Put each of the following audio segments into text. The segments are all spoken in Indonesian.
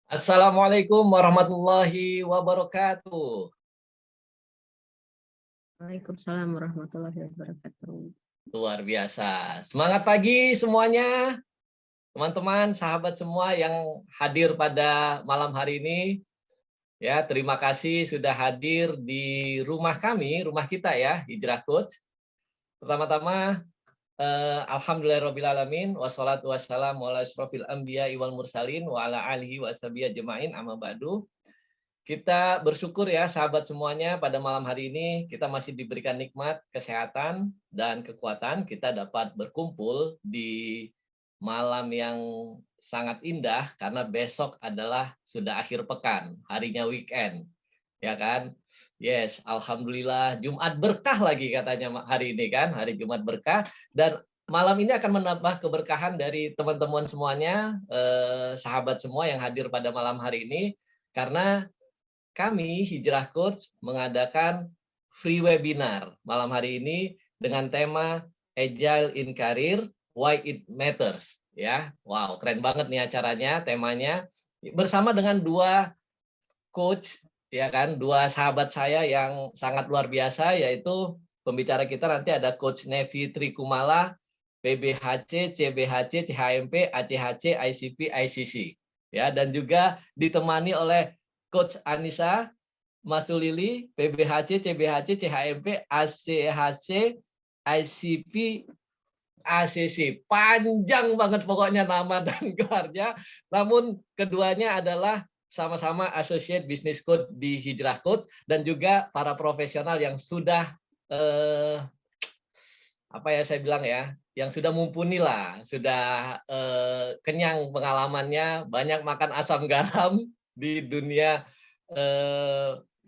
Assalamualaikum warahmatullahi wabarakatuh. Waalaikumsalam warahmatullahi wabarakatuh. Luar biasa. Semangat pagi semuanya, teman-teman, sahabat semua yang hadir pada malam hari ini. Ya, terima kasih sudah hadir di rumah kami, rumah kita ya, Hijrah Coach. Pertama-tama, alhamdulillahirrabbilalamin, wassalatu wassalamu ala asyrofil anbiya wal mursalin, wa ala alihi wa ashabihi ajma'in, amma ba'du. Kita bersyukur ya sahabat semuanya, pada malam hari ini kita masih diberikan nikmat kesehatan dan kekuatan, kita dapat berkumpul di malam yang sangat indah karena besok adalah sudah akhir pekan, harinya weekend. Ya kan? Yes, alhamdulillah Jumat berkah lagi katanya hari ini kan, hari Jumat berkah, dan malam ini akan menambah keberkahan dari teman-teman semuanya, sahabat semua yang hadir pada malam hari ini, karena kami Hijrah Coach mengadakan free webinar malam hari ini dengan tema Agile in Career, Why It Matters. Ya, wow, keren banget nih acaranya, temanya bersama dengan dua coach, ya kan, dua sahabat saya yang sangat luar biasa, yaitu pembicara kita nanti ada Coach Nevi Trikumala, PBHC, CBHC, CHMP, ACHC, ICP, ICC. Ya, dan juga ditemani oleh Coach Anissa Masulili, PBHC, CBHC, CHMP, ACHC, ICP, ACC. Panjang banget pokoknya nama dan gelarnya. Namun keduanya adalah sama-sama Associate Business Coach di Hijrah Coach, dan juga para profesional yang sudah apa ya saya bilang ya, yang sudah mumpuni lah, sudah kenyang pengalamannya, banyak makan asam garam di dunia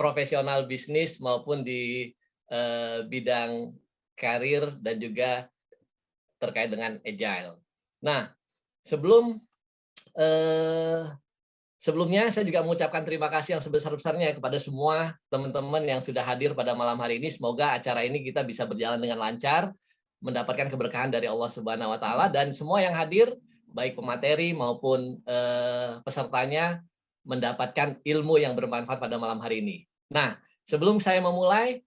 profesional bisnis maupun di bidang karir dan juga terkait dengan agile. Nah, sebelumnya saya juga mengucapkan terima kasih yang sebesar-besarnya kepada semua teman-teman yang sudah hadir pada malam hari ini. Semoga acara ini kita bisa berjalan dengan lancar, mendapatkan keberkahan dari Allah Subhanahu wa taala, dan semua yang hadir baik pemateri maupun pesertanya mendapatkan ilmu yang bermanfaat pada malam hari ini. Nah, sebelum saya memulai,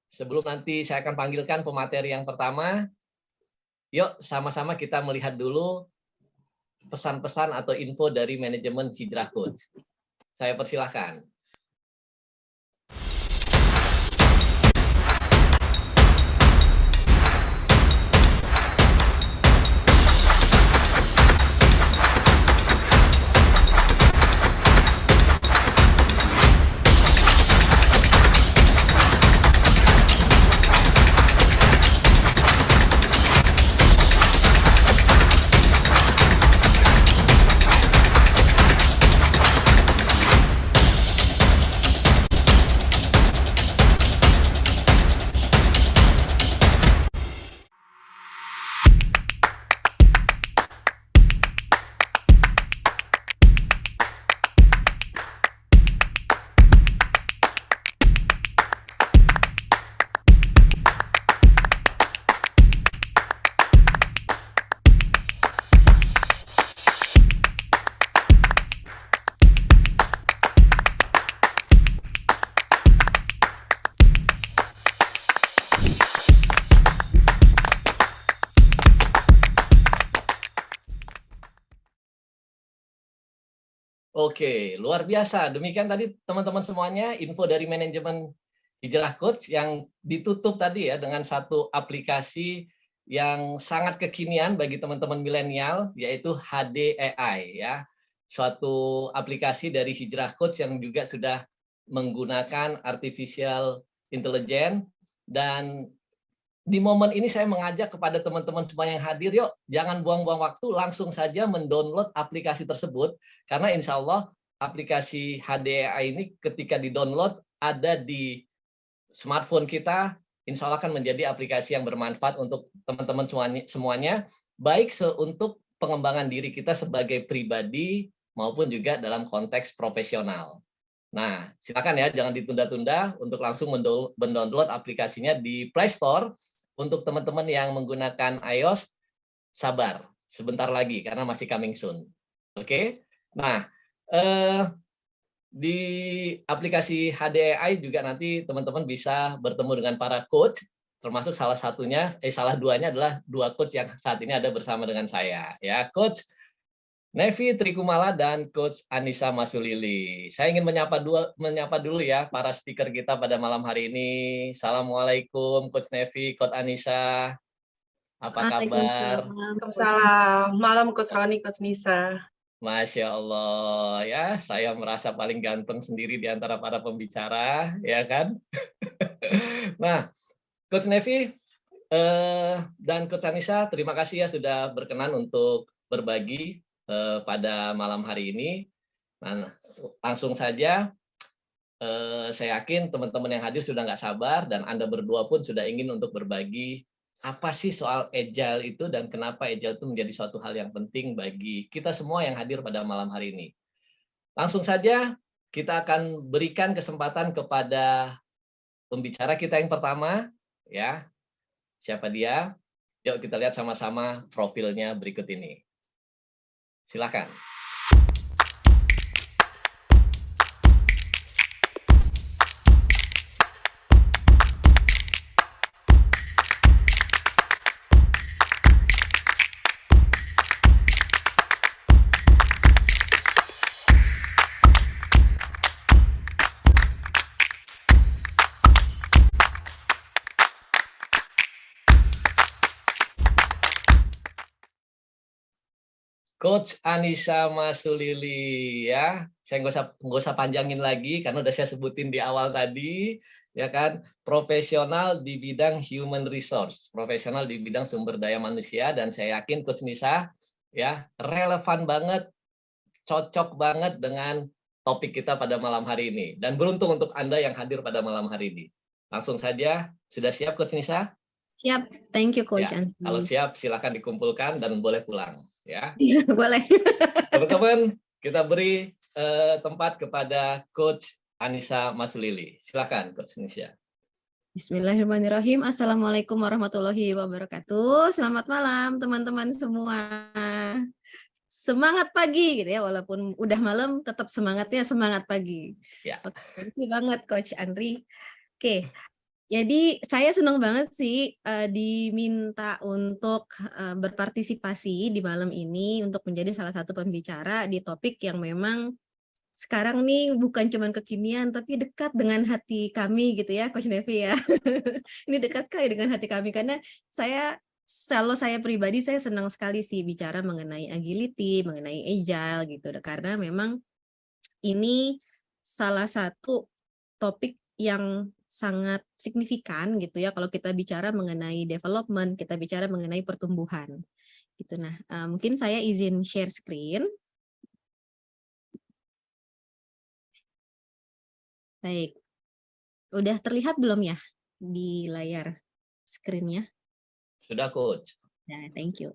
sebelum nanti saya akan panggilkan pemateri yang pertama, yuk sama-sama kita melihat dulu pesan-pesan atau info dari manajemen Hijrah Coach. Saya persilahkan. Oke, luar biasa. Demikian tadi teman-teman semuanya info dari manajemen Hijrah Coach yang ditutup tadi ya dengan satu aplikasi yang sangat kekinian bagi teman-teman milenial, yaitu HDAI ya. Suatu aplikasi dari Hijrah Coach yang juga sudah menggunakan artificial intelligence, dan di momen ini saya mengajak kepada teman-teman semua yang hadir, yuk jangan buang-buang waktu, langsung saja mendownload aplikasi tersebut, karena insya Allah aplikasi HDAI ini ketika di-download ada di smartphone kita, insya Allah akan menjadi aplikasi yang bermanfaat untuk teman-teman semuanya, baik untuk pengembangan diri kita sebagai pribadi maupun juga dalam konteks profesional. Nah, silakan ya, jangan ditunda-tunda untuk langsung mendownload aplikasinya di Play Store. Untuk teman-teman yang menggunakan iOS, sabar sebentar lagi karena masih coming soon. Oke. Nah, Eh, di aplikasi HDAI juga nanti teman-teman bisa bertemu dengan para coach, termasuk salah duanya adalah dua coach yang saat ini ada bersama dengan saya, ya, Coach Nevi Trikumala dan Coach Anissa Masulili. Saya ingin menyapa dulu ya para speaker kita pada malam hari ini. Assalamualaikum Coach Nevi, Coach Anissa. Apa kabar? Waalaikumsalam. Waalaikumsalam. Malam Coach Roni, Coach Nisa. Masya Allah, ya saya merasa paling ganteng sendiri di antara para pembicara, ya kan? Nah, Coach Nevi dan Coach Anissa, terima kasih ya sudah berkenan untuk berbagi pada malam hari ini. Nah, langsung saja, saya yakin teman-teman yang hadir sudah nggak sabar dan Anda berdua pun sudah ingin untuk berbagi apa sih soal agile itu dan kenapa agile itu menjadi suatu hal yang penting bagi kita semua yang hadir pada malam hari ini. Langsung saja kita akan berikan kesempatan kepada pembicara kita yang pertama, ya. Siapa dia? Yuk kita lihat sama-sama profilnya berikut ini. Silakan. Coach Anissa Masulili, ya, saya nggak usah panjangin lagi karena udah saya sebutin di awal tadi, ya kan, profesional di bidang human resource, profesional di bidang sumber daya manusia, dan saya yakin Coach Nisa, ya, relevan banget, cocok banget dengan topik kita pada malam hari ini, dan beruntung untuk Anda yang hadir pada malam hari ini. Langsung saja, sudah siap Coach Nisa? Siap, thank you Coach Ya, Anti. kalau siap silakan dikumpulkan dan boleh pulang. Ya, boleh. teman-teman, kita beri tempat kepada Coach Anissa Masulili. Silakan, Coach Anissa. Bismillahirrahmanirrahim. Assalamualaikum warahmatullahi wabarakatuh. Selamat malam teman-teman semua. Semangat pagi gitu ya, walaupun udah malam tetap semangatnya semangat pagi. Ya. Terima kasih banget Coach Andri. Oke. Jadi saya senang banget sih diminta untuk berpartisipasi di malam ini untuk menjadi salah satu pembicara di topik yang memang sekarang nih bukan cuma kekinian tapi dekat dengan hati kami gitu ya Coach Nevi ya. Ini dekat sekali dengan hati kami karena kalau saya pribadi saya senang sekali sih bicara mengenai agility, mengenai agile gitu karena memang ini salah satu topik yang sangat signifikan gitu ya kalau kita bicara mengenai development, kita bicara mengenai pertumbuhan gitu. Nah, mungkin saya izin share screen. Baik, udah terlihat belum ya di layar screen-nya? Sudah, Coach. Nah, thank you.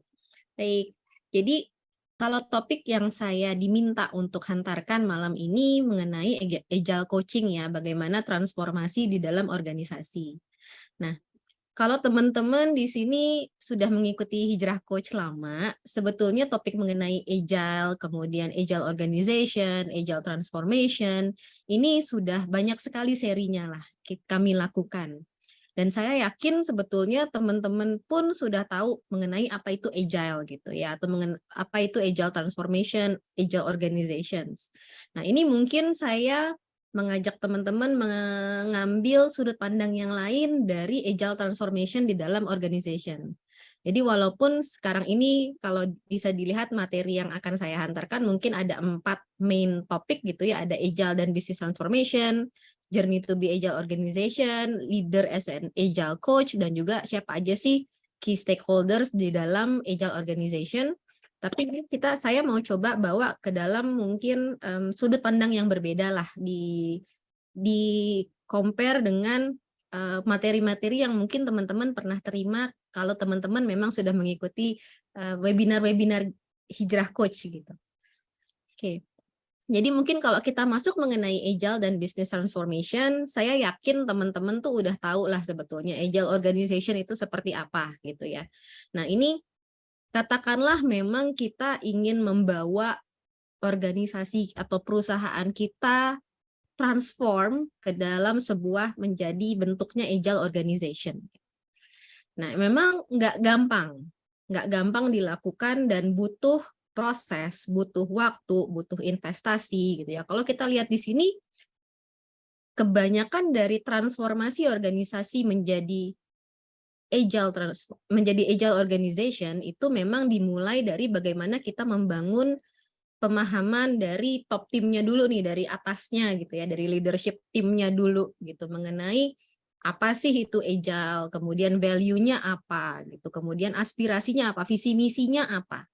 Baik, jadi kalau topik yang saya diminta untuk hantarkan malam ini mengenai agile coaching ya, bagaimana transformasi di dalam organisasi. Nah, kalau teman-teman di sini sudah mengikuti Hijrah Coach lama, sebetulnya topik mengenai agile, kemudian agile organization, agile transformation, ini sudah banyak sekali serinya lah kami lakukan. Dan saya yakin sebetulnya teman-teman pun sudah tahu mengenai apa itu agile gitu ya, atau apa itu agile transformation, agile organizations. Nah, ini mungkin saya mengajak teman-teman mengambil sudut pandang yang lain dari agile transformation di dalam organization. Jadi walaupun sekarang ini kalau bisa dilihat materi yang akan saya hantarkan mungkin ada 4 main topik gitu ya, ada agile dan business transformation, journey to be agile organization, leader as an agile coach, dan juga siapa aja sih key stakeholders di dalam agile organization. Tapi saya mau coba bawa ke dalam mungkin sudut pandang yang berbeda lah di compare dengan materi-materi yang mungkin teman-teman pernah terima kalau teman-teman memang sudah mengikuti webinar-webinar Hijrah Coach gitu. Oke. Jadi mungkin kalau kita masuk mengenai agile dan business transformation, saya yakin teman-teman tuh udah tahu lah sebetulnya agile organization itu seperti apa gitu ya. Nah, ini katakanlah memang kita ingin membawa organisasi atau perusahaan kita transform ke dalam sebuah menjadi bentuknya agile organization. Nah, memang nggak gampang dilakukan dan butuh proses, butuh waktu, butuh investasi gitu ya. Kalau kita lihat di sini, kebanyakan dari transformasi organisasi menjadi agile organization itu memang dimulai dari bagaimana kita membangun pemahaman dari top timnya dulu nih, dari atasnya gitu ya, dari leadership timnya dulu gitu, mengenai apa sih itu agile, kemudian value-nya apa gitu, kemudian aspirasinya apa, visi misinya apa,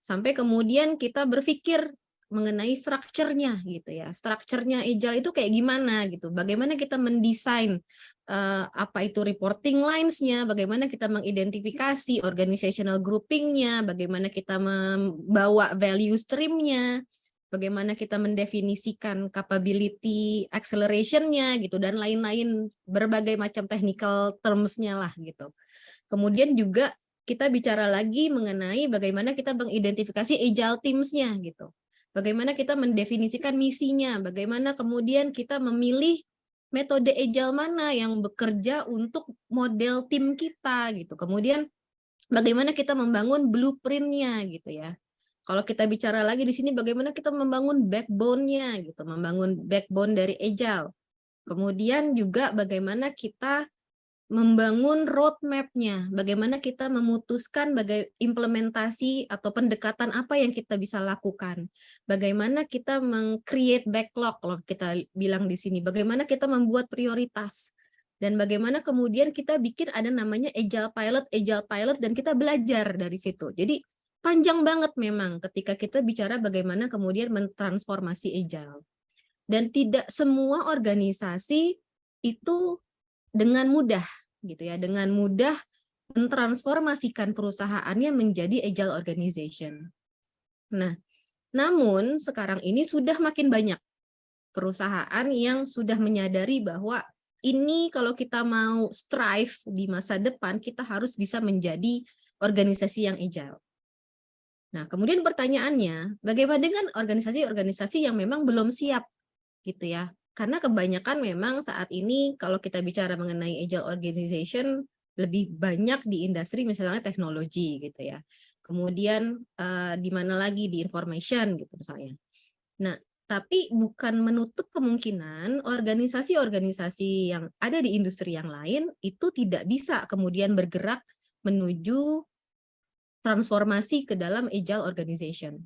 sampai kemudian kita berpikir mengenai strukturnya gitu ya, strukturnya agile itu kayak gimana gitu, bagaimana kita mendesain apa itu reporting lines-nya, bagaimana kita mengidentifikasi organizational grouping-nya, bagaimana kita membawa value stream-nya, bagaimana kita mendefinisikan capability acceleration-nya gitu, dan lain-lain berbagai macam technical terms-nya lah gitu. Kemudian juga kita bicara lagi mengenai bagaimana kita mengidentifikasi agile teams-nya gitu. Bagaimana kita mendefinisikan misinya, bagaimana kemudian kita memilih metode agile mana yang bekerja untuk model tim kita gitu. Kemudian bagaimana kita membangun blueprint-nya gitu ya. Kalau kita bicara lagi di sini bagaimana kita membangun backbone-nya gitu, membangun backbone dari agile. Kemudian juga bagaimana kita membangun roadmap-nya, bagaimana kita memutuskan implementasi atau pendekatan apa yang kita bisa lakukan, bagaimana kita meng-create backlog kalau kita bilang di sini, bagaimana kita membuat prioritas, dan bagaimana kemudian kita bikin ada namanya agile pilot, dan kita belajar dari situ. Jadi panjang banget memang ketika kita bicara bagaimana kemudian mentransformasi agile. Dan tidak semua organisasi itu dengan mudah gitu ya, dengan mudah mentransformasikan perusahaannya menjadi agile organization. Nah, namun sekarang ini sudah makin banyak perusahaan yang sudah menyadari bahwa ini kalau kita mau strive di masa depan, kita harus bisa menjadi organisasi yang agile. Nah, kemudian pertanyaannya, bagaimana dengan organisasi-organisasi yang memang belum siap gitu ya? Karena kebanyakan memang saat ini kalau kita bicara mengenai agile organization lebih banyak di industri misalnya teknologi gitu ya. Kemudian di mana lagi di information gitu misalnya. Nah, tapi bukan menutup kemungkinan organisasi-organisasi yang ada di industri yang lain itu tidak bisa kemudian bergerak menuju transformasi ke dalam agile organization.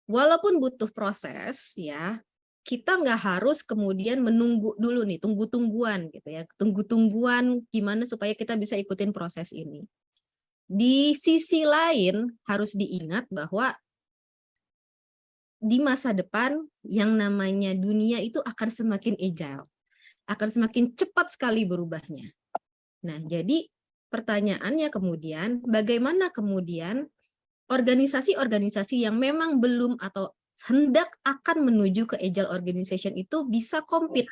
Walaupun butuh proses ya, kita nggak harus kemudian menunggu dulu nih, tunggu-tungguan gitu ya, tunggu-tungguan gimana supaya kita bisa ikutin proses ini. Di sisi lain harus diingat bahwa di masa depan yang namanya dunia itu akan semakin agile, akan semakin cepat sekali berubahnya. Nah, jadi pertanyaannya kemudian, bagaimana kemudian organisasi-organisasi yang memang belum atau hendak akan menuju ke agile organization itu bisa compete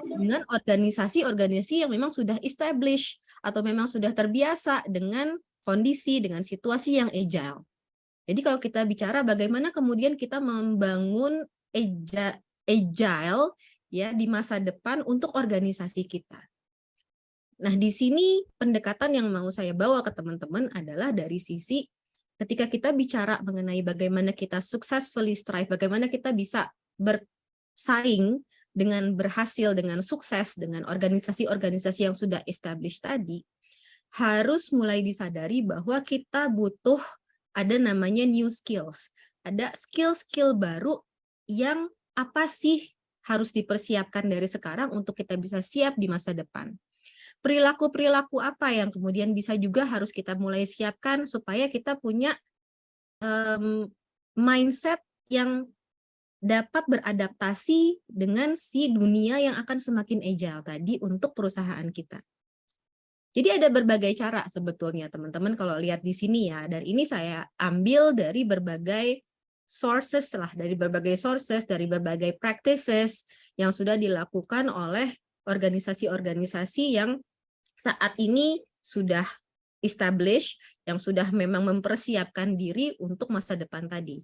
dengan organisasi-organisasi yang memang sudah established atau memang sudah terbiasa dengan kondisi, dengan situasi yang agile. Jadi kalau kita bicara bagaimana kemudian kita membangun agile ya di masa depan untuk organisasi kita. Nah, di sini pendekatan yang mau saya bawa ke teman-teman adalah dari sisi ketika kita bicara mengenai bagaimana kita successfully strive, bagaimana kita bisa bersaing dengan berhasil, dengan sukses, dengan organisasi-organisasi yang sudah established tadi, harus mulai disadari bahwa kita butuh ada namanya new skills. Ada skill-skill baru yang apa sih harus dipersiapkan dari sekarang untuk kita bisa siap di masa depan. Perilaku-perilaku apa yang kemudian bisa juga harus kita mulai siapkan supaya kita punya mindset yang dapat beradaptasi dengan si dunia yang akan semakin agile tadi untuk perusahaan kita. Jadi ada berbagai cara sebetulnya teman-teman kalau lihat di sini ya, dan ini saya ambil dari berbagai sources lah, dari berbagai practices yang sudah dilakukan oleh organisasi-organisasi yang saat ini sudah established, yang sudah memang mempersiapkan diri untuk masa depan tadi.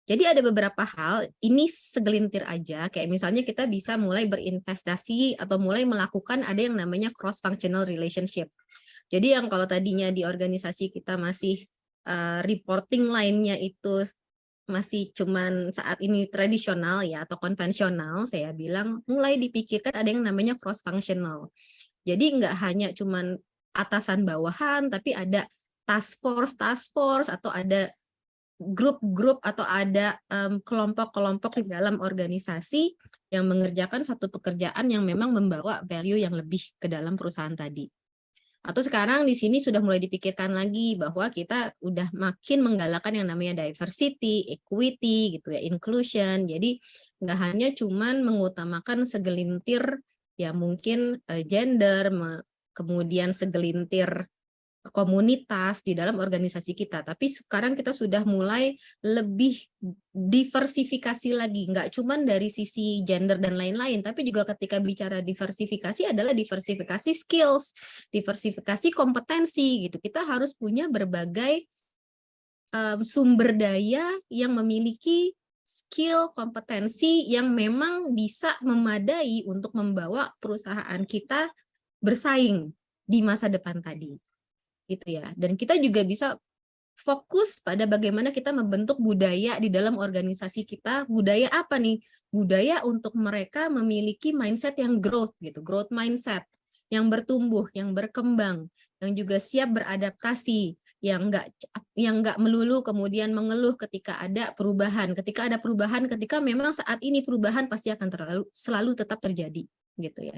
Jadi ada beberapa hal, ini segelintir aja, kayak misalnya kita bisa mulai berinvestasi atau mulai melakukan ada yang namanya cross-functional relationship. Jadi yang kalau tadinya di organisasi kita masih reporting line-nya itu masih cuman saat ini tradisional ya atau konvensional, saya bilang mulai dipikirkan ada yang namanya cross-functional. Jadi nggak hanya cuman atasan bawahan, tapi ada task force atau ada grup-grup atau ada kelompok-kelompok di dalam organisasi yang mengerjakan satu pekerjaan yang memang membawa value yang lebih ke dalam perusahaan tadi. Atau sekarang di sini sudah mulai dipikirkan lagi bahwa kita udah makin menggalakkan yang namanya diversity, equity, gitu ya, inclusion. Jadi nggak hanya cuman mengutamakan segelintir ya mungkin gender, kemudian segelintir komunitas di dalam organisasi kita, tapi sekarang kita sudah mulai lebih diversifikasi lagi, nggak cuma dari sisi gender dan lain-lain, tapi juga ketika bicara diversifikasi adalah diversifikasi skills, diversifikasi kompetensi gitu. Kita harus punya berbagai sumber daya yang memiliki skill, kompetensi yang memang bisa memadai untuk membawa perusahaan kita bersaing di masa depan tadi. Gitu ya. Dan kita juga bisa fokus pada bagaimana kita membentuk budaya di dalam organisasi kita. Budaya apa nih? Budaya untuk mereka memiliki mindset yang growth gitu, growth mindset, yang bertumbuh, yang berkembang, yang juga siap beradaptasi, yang enggak melulu kemudian mengeluh ketika ada perubahan. Ketika ada perubahan, ketika memang saat ini perubahan pasti akan selalu tetap terjadi gitu ya.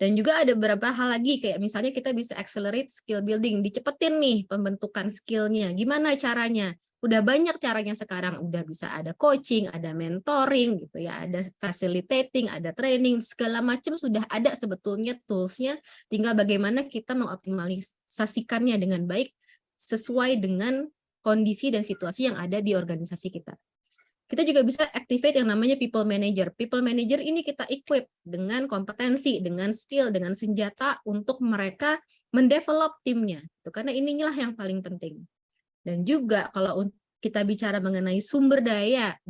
Dan juga ada beberapa hal lagi, kayak misalnya kita bisa accelerate skill building, dicepetin nih pembentukan skillnya. Gimana caranya? Udah banyak caranya sekarang, udah bisa ada coaching, ada mentoring, gitu ya, ada facilitating, ada training, segala macam sudah ada sebetulnya tools-nya. Tinggal bagaimana kita mengoptimalisasikannya dengan baik sesuai dengan kondisi dan situasi yang ada di organisasi kita. Kita juga bisa activate yang namanya people manager. People manager ini kita equip dengan kompetensi, dengan skill, dengan senjata untuk mereka mendevelop timnya. Karena inilah yang paling penting. Dan juga kalau kita bicara mengenai sumber daya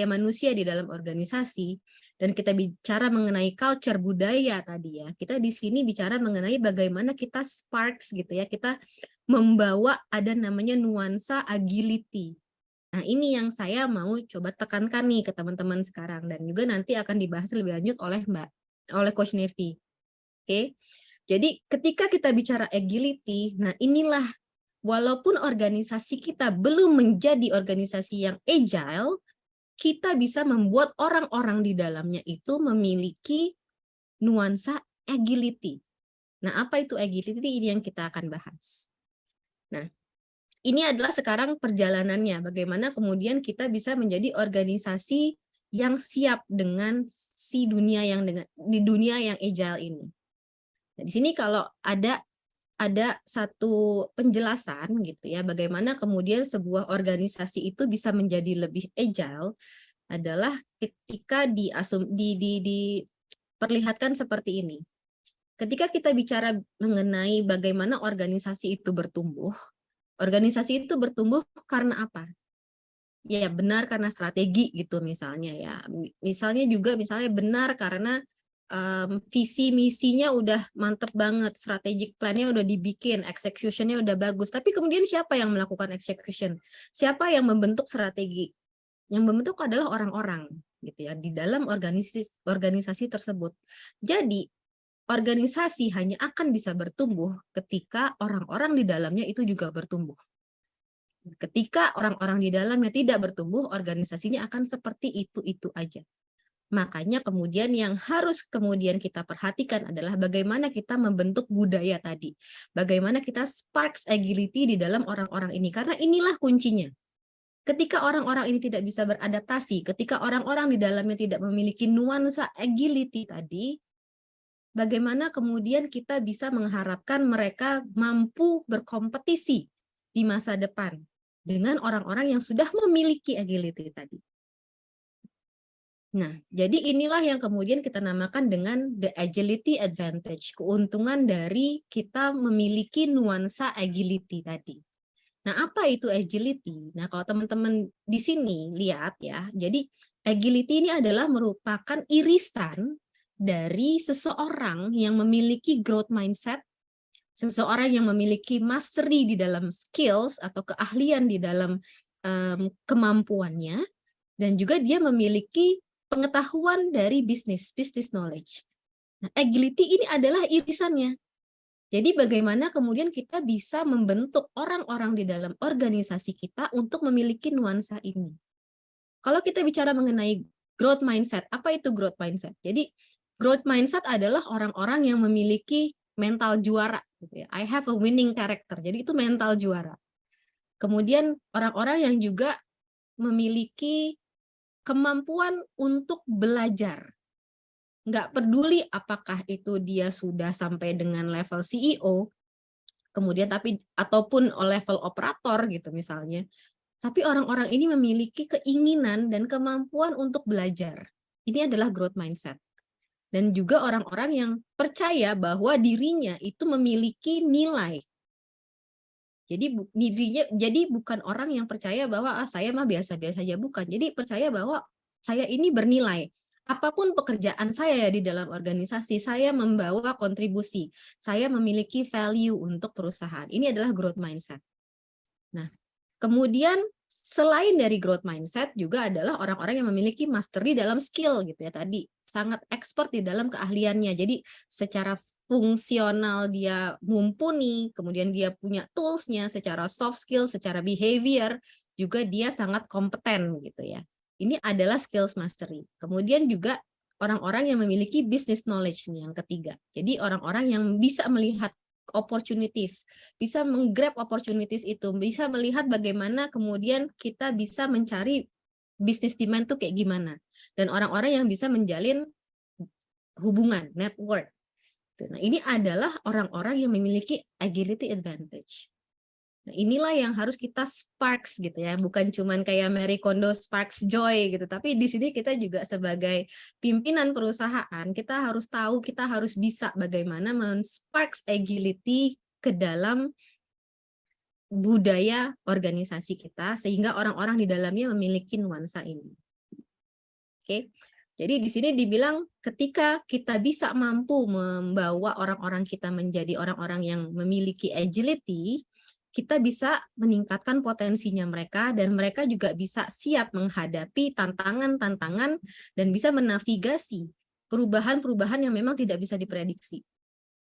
manusia di dalam organisasi, dan kita bicara mengenai culture budaya tadi ya, kita di sini bicara mengenai bagaimana kita sparks gitu ya, kita membawa ada namanya nuansa agility. Nah, ini yang saya mau coba tekankan nih ke teman-teman sekarang, dan juga nanti akan dibahas lebih lanjut oleh Coach Nevi. Oke. Jadi ketika kita bicara agility, nah inilah walaupun organisasi kita belum menjadi organisasi yang agile, kita bisa membuat orang-orang di dalamnya itu memiliki nuansa agility. Nah, apa itu agility? Ini yang kita akan bahas. Nah, ini adalah sekarang perjalanannya, bagaimana kemudian kita bisa menjadi organisasi yang siap dengan di dunia yang agile ini. Nah, di sini kalau ada satu penjelasan gitu ya, bagaimana kemudian sebuah organisasi itu bisa menjadi lebih agile adalah ketika diperlihatkan seperti ini. Ketika kita bicara mengenai bagaimana organisasi itu bertumbuh, organisasi itu bertumbuh karena apa? Ya benar karena strategi gitu misalnya ya. Misalnya benar karena visi misinya udah mantep banget, strategic plan-nya udah dibikin, execution-nya udah bagus. Tapi kemudian siapa yang melakukan execution? Siapa yang membentuk strategi? Yang membentuk adalah orang-orang gitu ya di dalam organisasi tersebut. Jadi organisasi hanya akan bisa bertumbuh ketika orang-orang di dalamnya itu juga bertumbuh. Ketika orang-orang di dalamnya tidak bertumbuh, organisasinya akan seperti itu aja. Makanya kemudian yang harus kemudian kita perhatikan adalah bagaimana kita membentuk budaya tadi. Bagaimana kita sparks agility di dalam orang-orang ini. Karena inilah kuncinya. Ketika orang-orang ini tidak bisa beradaptasi, ketika orang-orang di dalamnya tidak memiliki nuansa agility tadi, bagaimana kemudian kita bisa mengharapkan mereka mampu berkompetisi di masa depan dengan orang-orang yang sudah memiliki agility tadi. Nah, jadi inilah yang kemudian kita namakan dengan the agility advantage, keuntungan dari kita memiliki nuansa agility tadi. Nah, apa itu agility? Nah, kalau teman-teman di sini lihat ya, jadi agility ini adalah merupakan irisan dari seseorang yang memiliki growth mindset, seseorang yang memiliki mastery di dalam skills atau keahlian di dalam kemampuannya, dan juga dia memiliki pengetahuan dari business knowledge. Nah, agility ini adalah irisannya. Jadi bagaimana kemudian kita bisa membentuk orang-orang di dalam organisasi kita untuk memiliki nuansa ini. Kalau kita bicara mengenai growth mindset, apa itu growth mindset? Jadi growth mindset adalah orang-orang yang memiliki mental juara. Gitu ya. I have a winning character. Jadi itu mental juara. Kemudian orang-orang yang juga memiliki kemampuan untuk belajar. Nggak peduli apakah itu dia sudah sampai dengan level CEO, kemudian ataupun level operator gitu misalnya. Tapi orang-orang ini memiliki keinginan dan kemampuan untuk belajar. Ini adalah growth mindset. Dan juga orang-orang yang percaya bahwa dirinya itu memiliki nilai. Jadi bukan orang yang percaya bahwa saya mah biasa-biasa saja, bukan. Jadi percaya bahwa saya ini bernilai. Apapun pekerjaan saya di dalam organisasi, saya membawa kontribusi. Saya memiliki value untuk perusahaan. Ini adalah growth mindset. Nah, kemudian selain dari growth mindset juga adalah orang-orang yang memiliki mastery dalam skill gitu ya tadi. Sangat expert di dalam keahliannya. Jadi secara fungsional dia mumpuni, kemudian dia punya tools-nya secara soft skill, secara behavior, juga dia sangat kompeten gitu ya. Ini adalah skills mastery. Kemudian juga orang-orang yang memiliki business knowledge yang ketiga. Jadi orang-orang yang bisa melihat opportunities, bisa menggrab opportunities itu, bisa melihat bagaimana kemudian kita bisa mencari business demand itu kayak gimana. Dan orang-orang yang bisa menjalin hubungan, network. Nah, ini adalah orang-orang yang memiliki agility advantage. Nah, inilah yang harus kita sparks gitu ya, bukan cuman kayak Marie Kondo sparks joy gitu, tapi di sini kita juga sebagai pimpinan perusahaan, kita harus tahu, kita harus bisa bagaimana men-sparks agility ke dalam budaya organisasi kita, sehingga orang-orang di dalamnya memiliki nuansa ini. Oke. Jadi di sini dibilang ketika kita bisa mampu membawa orang-orang kita menjadi orang-orang yang memiliki agility, kita bisa meningkatkan potensinya mereka dan mereka juga bisa siap menghadapi tantangan-tantangan dan bisa menavigasi perubahan-perubahan yang memang tidak bisa diprediksi.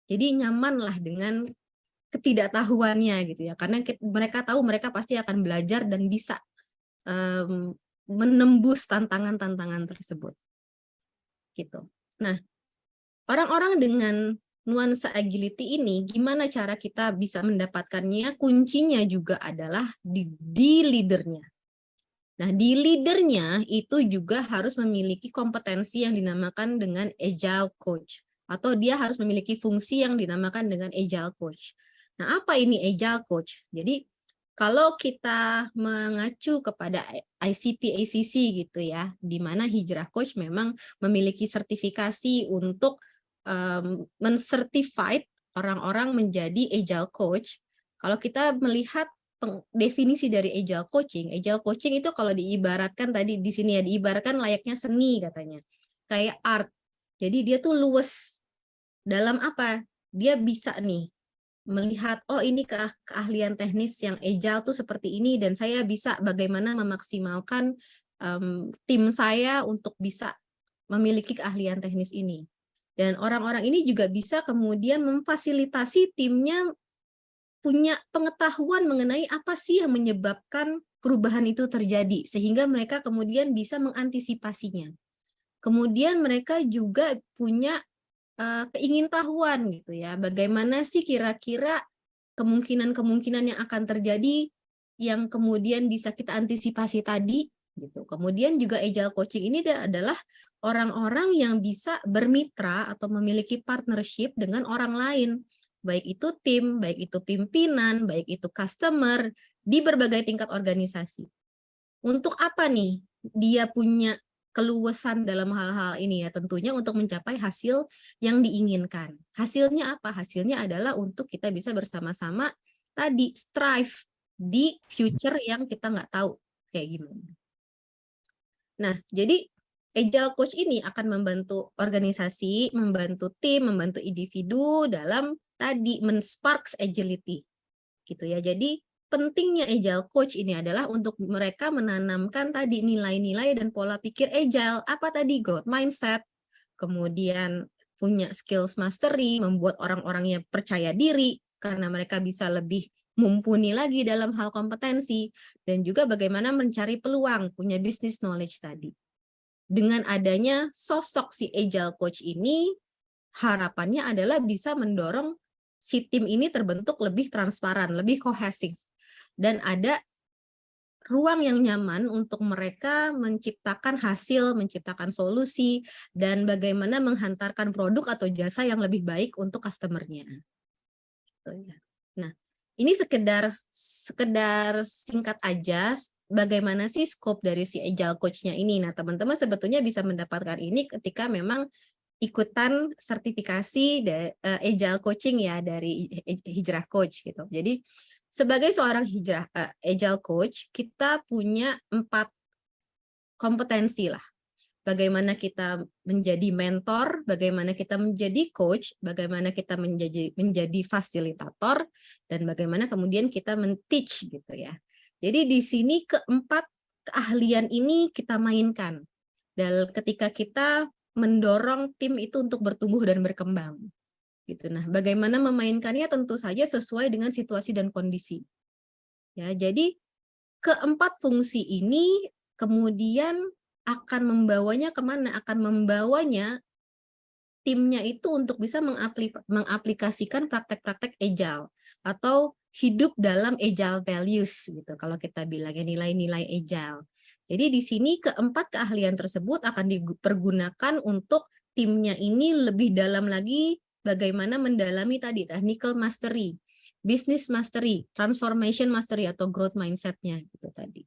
Jadi nyamanlah dengan ketidaktahuannya gitu ya, karena mereka tahu mereka pasti akan belajar dan bisa menembus tantangan-tantangan tersebut. Gitu. Nah, orang-orang dengan nuansa agility ini, gimana cara kita bisa mendapatkannya? Kuncinya juga adalah di leadernya. Nah, di leadernya itu juga harus memiliki kompetensi yang dinamakan dengan agile coach. Atau dia harus memiliki fungsi yang dinamakan dengan agile coach. Nah, apa ini agile coach? Jadi, kalau kita mengacu kepada ICP ACC gitu ya, di mana Hijrah Coach memang memiliki sertifikasi untuk men-certified orang-orang menjadi agile coach. Kalau kita melihat definisi dari agile coaching itu kalau diibaratkan tadi di sini ya, diibaratkan layaknya seni katanya, kayak art. Jadi dia tuh luwes dalam apa? Dia bisa nih melihat, oh ini keahlian teknis yang agile tuh seperti ini, dan saya bisa bagaimana memaksimalkan tim saya untuk bisa memiliki keahlian teknis ini. Dan orang-orang ini juga bisa kemudian memfasilitasi timnya punya pengetahuan mengenai apa sih yang menyebabkan perubahan itu terjadi, sehingga mereka kemudian bisa mengantisipasinya. Kemudian mereka juga punya keingintahuan gitu ya, bagaimana sih kira-kira kemungkinan-kemungkinan yang akan terjadi yang kemudian bisa kita antisipasi tadi gitu. Kemudian juga agile coaching ini adalah orang-orang yang bisa bermitra atau memiliki partnership dengan orang lain, baik itu tim, baik itu pimpinan, baik itu customer di berbagai tingkat organisasi. Untuk apa nih dia punya keluasan dalam hal-hal ini ya, tentunya untuk mencapai hasil yang diinginkan. Hasilnya apa? Hasilnya adalah untuk kita bisa bersama-sama tadi strive di future yang kita nggak tahu kayak gimana. Nah, jadi Agile Coach ini akan membantu organisasi, membantu tim, membantu individu dalam tadi men-sparks agility. Gitu ya. Jadi pentingnya Agile Coach ini adalah untuk mereka menanamkan tadi nilai-nilai dan pola pikir Agile. Apa tadi? Growth mindset, kemudian punya skills mastery, membuat orang-orangnya percaya diri karena mereka bisa lebih mumpuni lagi dalam hal kompetensi, dan juga bagaimana mencari peluang, punya business knowledge tadi. Dengan adanya sosok si Agile Coach ini, harapannya adalah bisa mendorong si tim ini terbentuk lebih transparan, lebih kohesif, dan ada ruang yang nyaman untuk mereka menciptakan hasil, menciptakan solusi, dan bagaimana menghantarkan produk atau jasa yang lebih baik untuk customer-nya. Nah, ini sekedar singkat aja bagaimana sih scope dari si Agile Coach-nya ini. Nah, teman-teman sebetulnya bisa mendapatkan ini ketika memang ikutan sertifikasi Agile Coaching ya dari Hijrah Coach gitu. Jadi sebagai seorang Agile Coach, kita punya 4 kompetensi lah. Bagaimana kita menjadi mentor, bagaimana kita menjadi coach, bagaimana kita menjadi fasilitator, dan bagaimana kemudian kita men-teach gitu ya. Jadi di sini keempat keahlian ini kita mainkan dan ketika kita mendorong tim itu untuk bertumbuh dan berkembang. Gitu. Nah, bagaimana memainkannya tentu saja sesuai dengan situasi dan kondisi. Ya, jadi keempat fungsi ini kemudian akan membawanya kemana? Akan membawanya timnya itu untuk bisa mengaplikasikan praktek-praktek agile atau hidup dalam agile values gitu kalau kita bilangnya nilai-nilai agile. Jadi di sini keempat keahlian tersebut akan dipergunakan untuk timnya ini lebih dalam lagi bagaimana mendalami tadi technical mastery, business mastery, transformation mastery atau growth mindset-nya gitu tadi.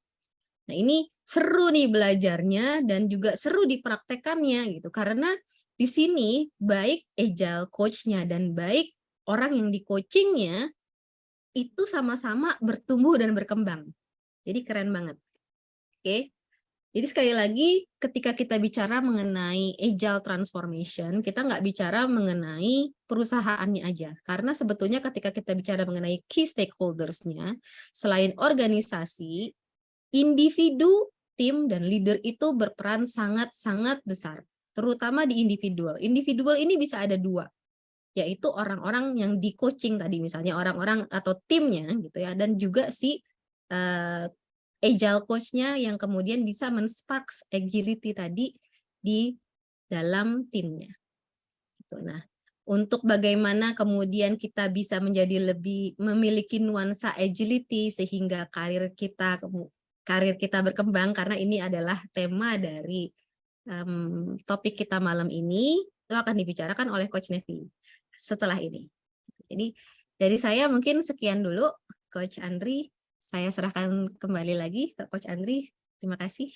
Nah, ini seru nih belajarnya dan juga seru dipraktekannya gitu. Karena di sini baik Agile Coach-nya dan baik orang yang di coaching-nya itu sama-sama bertumbuh dan berkembang. Jadi keren banget. Oke. Jadi sekali lagi ketika kita bicara mengenai Agile Transformation, kita nggak bicara mengenai perusahaannya aja. Karena sebetulnya ketika kita bicara mengenai key stakeholders-nya, selain organisasi, individu, tim, dan leader itu berperan sangat-sangat besar, terutama di individual. Individual ini bisa ada 2, yaitu orang-orang yang di coaching tadi, misalnya orang-orang atau timnya gitu ya, dan juga si Agile Coach-nya yang kemudian bisa men-sparks agility tadi di dalam timnya. Gitu. Nah, untuk bagaimana kemudian kita bisa menjadi lebih memiliki nuansa agility sehingga karir kita berkembang, karena ini adalah tema dari topik kita malam ini, itu akan dibicarakan oleh Coach Nevi setelah ini. Jadi dari saya mungkin sekian dulu, Coach Andri. Saya serahkan kembali lagi ke Coach Andri. Terima kasih.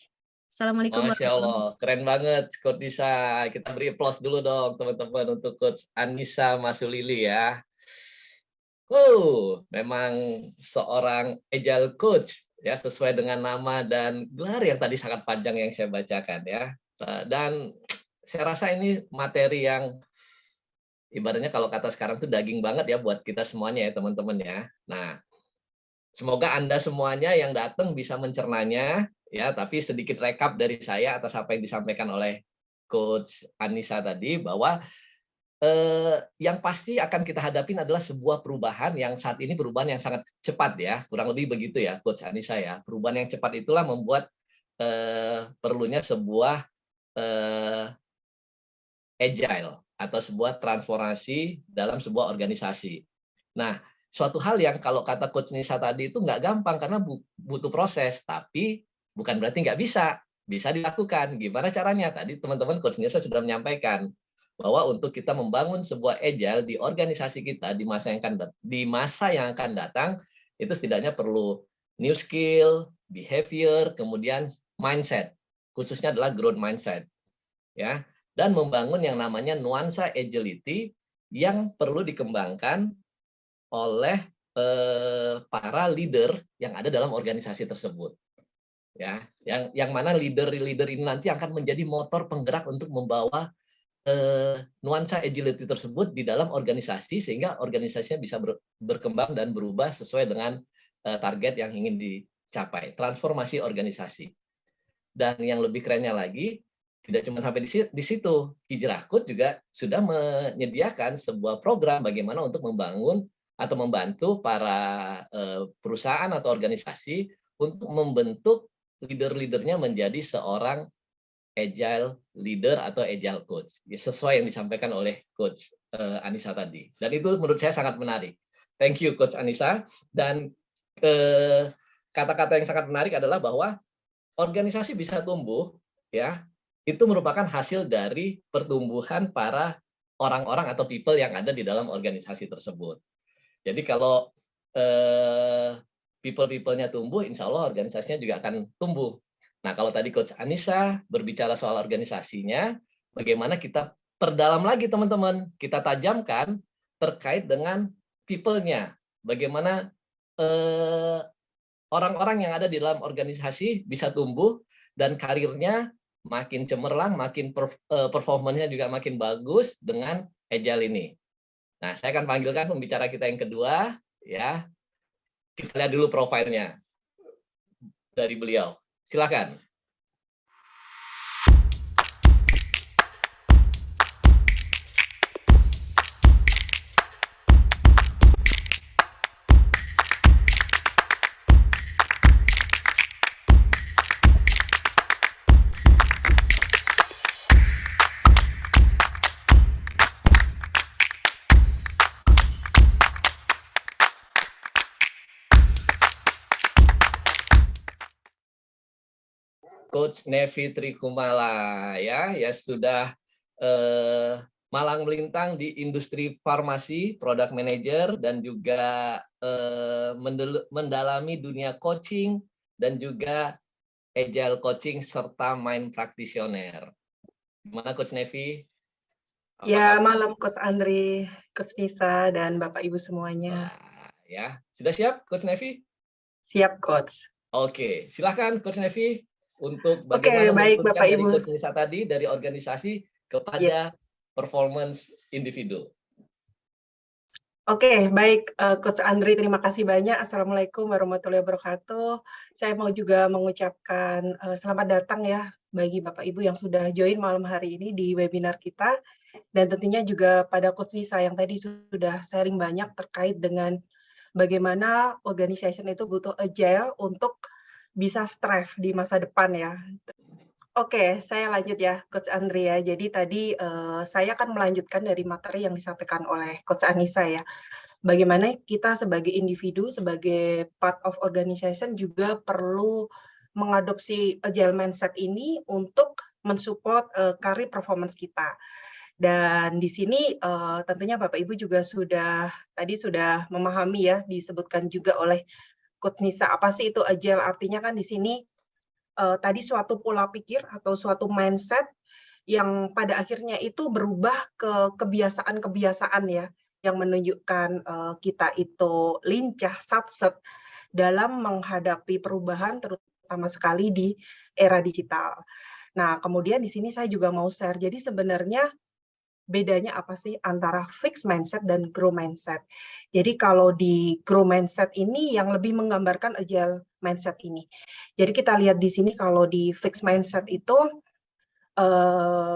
Assalamualaikum Masya warahmatullahi Allah, keren banget Coach Nisa. Kita beri applause dulu dong teman-teman untuk Coach Anissa Masulili ya. Memang seorang Agile Coach ya, sesuai dengan nama dan gelar yang tadi sangat panjang yang saya bacakan ya. Dan saya rasa ini materi yang ibaratnya kalau kata sekarang tuh daging banget ya buat kita semuanya ya teman-teman ya. Nah, semoga Anda semuanya yang datang bisa mencernanya ya, tapi sedikit rekap dari saya atas apa yang disampaikan oleh Coach Anissa tadi, bahwa yang pasti akan kita hadapin adalah sebuah perubahan yang saat ini perubahan yang sangat cepat ya, kurang lebih begitu ya Coach Anissa ya. Perubahan yang cepat itulah membuat perlunya sebuah agile atau sebuah transformasi dalam sebuah organisasi. Nah, suatu hal yang kalau kata Coach Nisa tadi itu nggak gampang karena butuh proses, tapi bukan berarti nggak bisa. Bisa dilakukan. Gimana caranya? Tadi teman-teman Coach Nisa sudah menyampaikan bahwa untuk kita membangun sebuah agile di organisasi kita di masa yang akan datang, itu setidaknya perlu new skill, behavior, kemudian mindset. Khususnya adalah growth mindset. Ya, dan membangun yang namanya nuansa agility yang perlu dikembangkan oleh para leader yang ada dalam organisasi tersebut. Ya, yang mana leader-leader ini nanti akan menjadi motor penggerak untuk membawa nuansa agility tersebut di dalam organisasi sehingga organisasinya bisa berkembang dan berubah sesuai dengan target yang ingin dicapai, transformasi organisasi. Dan yang lebih kerennya lagi, tidak cuma sampai di situ, Hijrahkut juga sudah menyediakan sebuah program bagaimana untuk membangun atau membantu para perusahaan atau organisasi untuk membentuk leader-leadernya menjadi seorang agile leader atau agile coach, sesuai yang disampaikan oleh Coach Anissa tadi. Dan itu menurut saya sangat menarik. Thank you Coach Anissa. Dan kata-kata yang sangat menarik adalah bahwa organisasi bisa tumbuh, ya, itu merupakan hasil dari pertumbuhan para orang-orang atau people yang ada di dalam organisasi tersebut. Jadi kalau people-nya tumbuh, insya Allah organisasinya juga akan tumbuh. Nah, kalau tadi Coach Anissa berbicara soal organisasinya, bagaimana kita perdalam lagi teman-teman, kita tajamkan terkait dengan people-nya. Bagaimana orang-orang yang ada di dalam organisasi bisa tumbuh dan karirnya makin cemerlang, makin performanya juga makin bagus dengan agile ini. Nah, saya akan panggilkan pembicara kita yang kedua, ya. Kita lihat dulu profilnya dari beliau. Silakan. Coach Nevi Trikumala ya sudah malang melintang di industri farmasi, product manager dan juga mendalami dunia coaching dan juga agile coaching serta mind practitioner. Gimana Coach Nevi? Ya, malam Coach Andri, Coach Nisa dan Bapak Ibu semuanya. Ya, sudah siap Coach Nevi? Siap Coach. Oke, silakan Coach Nevi untuk bagaimana baik, menurunkan Bapak dari Ibu. Coach Nisa tadi dari organisasi kepada performance individu. Oke, baik Coach Andri, terima kasih banyak. Assalamualaikum warahmatullahi wabarakatuh. Saya mau juga mengucapkan selamat datang ya bagi Bapak Ibu yang sudah join malam hari ini di webinar kita. Dan tentunya juga pada Coach Nisa yang tadi sudah sharing banyak terkait dengan bagaimana organization itu butuh agile untuk bisa strive di masa depan ya. Oke, saya lanjut ya, Coach Andri ya. Jadi tadi saya akan melanjutkan dari materi yang disampaikan oleh Coach Anissa ya. Bagaimana kita sebagai individu, sebagai part of organization juga perlu mengadopsi agile mindset ini untuk mensupport career performance kita. Dan di sini tentunya Bapak Ibu juga sudah memahami ya, disebutkan juga oleh Coach Nisa, apa sih itu agile? Artinya kan di sini tadi suatu pola pikir atau suatu mindset yang pada akhirnya itu berubah ke kebiasaan-kebiasaan ya, yang menunjukkan kita itu lincah, satset dalam menghadapi perubahan terutama sekali di era digital. Nah, kemudian di sini saya juga mau share, jadi sebenarnya bedanya apa sih antara fixed mindset dan grow mindset. Jadi kalau di grow mindset ini yang lebih menggambarkan agile mindset ini. Jadi kita lihat di sini kalau di fixed mindset itu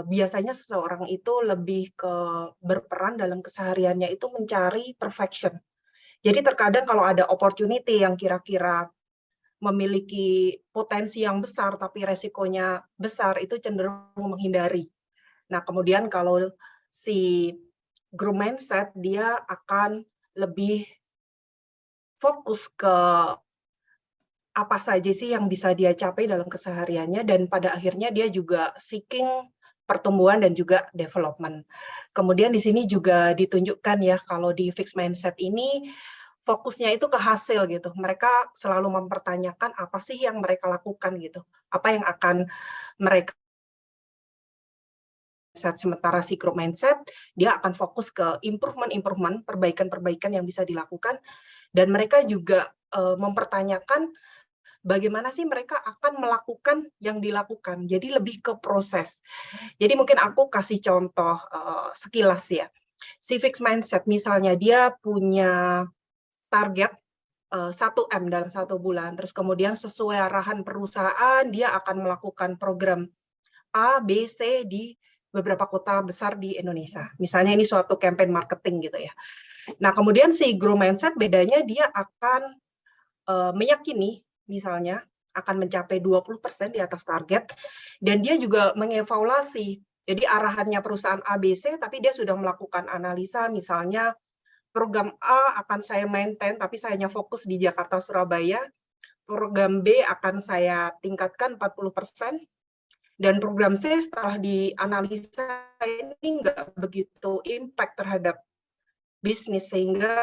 biasanya seseorang itu lebih ke berperan dalam kesehariannya itu mencari perfection. Jadi terkadang kalau ada opportunity yang kira-kira memiliki potensi yang besar tapi resikonya besar, itu cenderung menghindari. Nah, kemudian kalau si grow mindset, dia akan lebih fokus ke apa saja sih yang bisa dia capai dalam kesehariannya, dan pada akhirnya dia juga seeking pertumbuhan dan juga development. Kemudian di sini juga ditunjukkan ya, kalau di fixed mindset ini fokusnya itu ke hasil gitu. Mereka selalu mempertanyakan apa sih yang mereka lakukan gitu. Apa yang akan mereka. Sementara si growth mindset, dia akan fokus ke improvement, perbaikan-perbaikan yang bisa dilakukan, Dan mereka juga mempertanyakan bagaimana sih mereka akan melakukan yang dilakukan. Jadi lebih ke proses. Jadi mungkin aku kasih contoh sekilas ya. Si fixed mindset misalnya dia punya target 1M dalam 1 bulan, terus kemudian sesuai arahan perusahaan dia akan melakukan program A, B, C di beberapa kota besar di Indonesia. Misalnya ini suatu campaign marketing gitu ya. Nah, kemudian si grow mindset bedanya dia akan meyakini misalnya akan mencapai 20% di atas target, dan dia juga mengevaluasi. Jadi arahannya perusahaan ABC, tapi dia sudah melakukan analisa, misalnya program A akan saya maintain, tapi saya hanya fokus di Jakarta, Surabaya. Program B akan saya tingkatkan 40%, dan program C setelah dianalisa ini nggak begitu impact terhadap bisnis, sehingga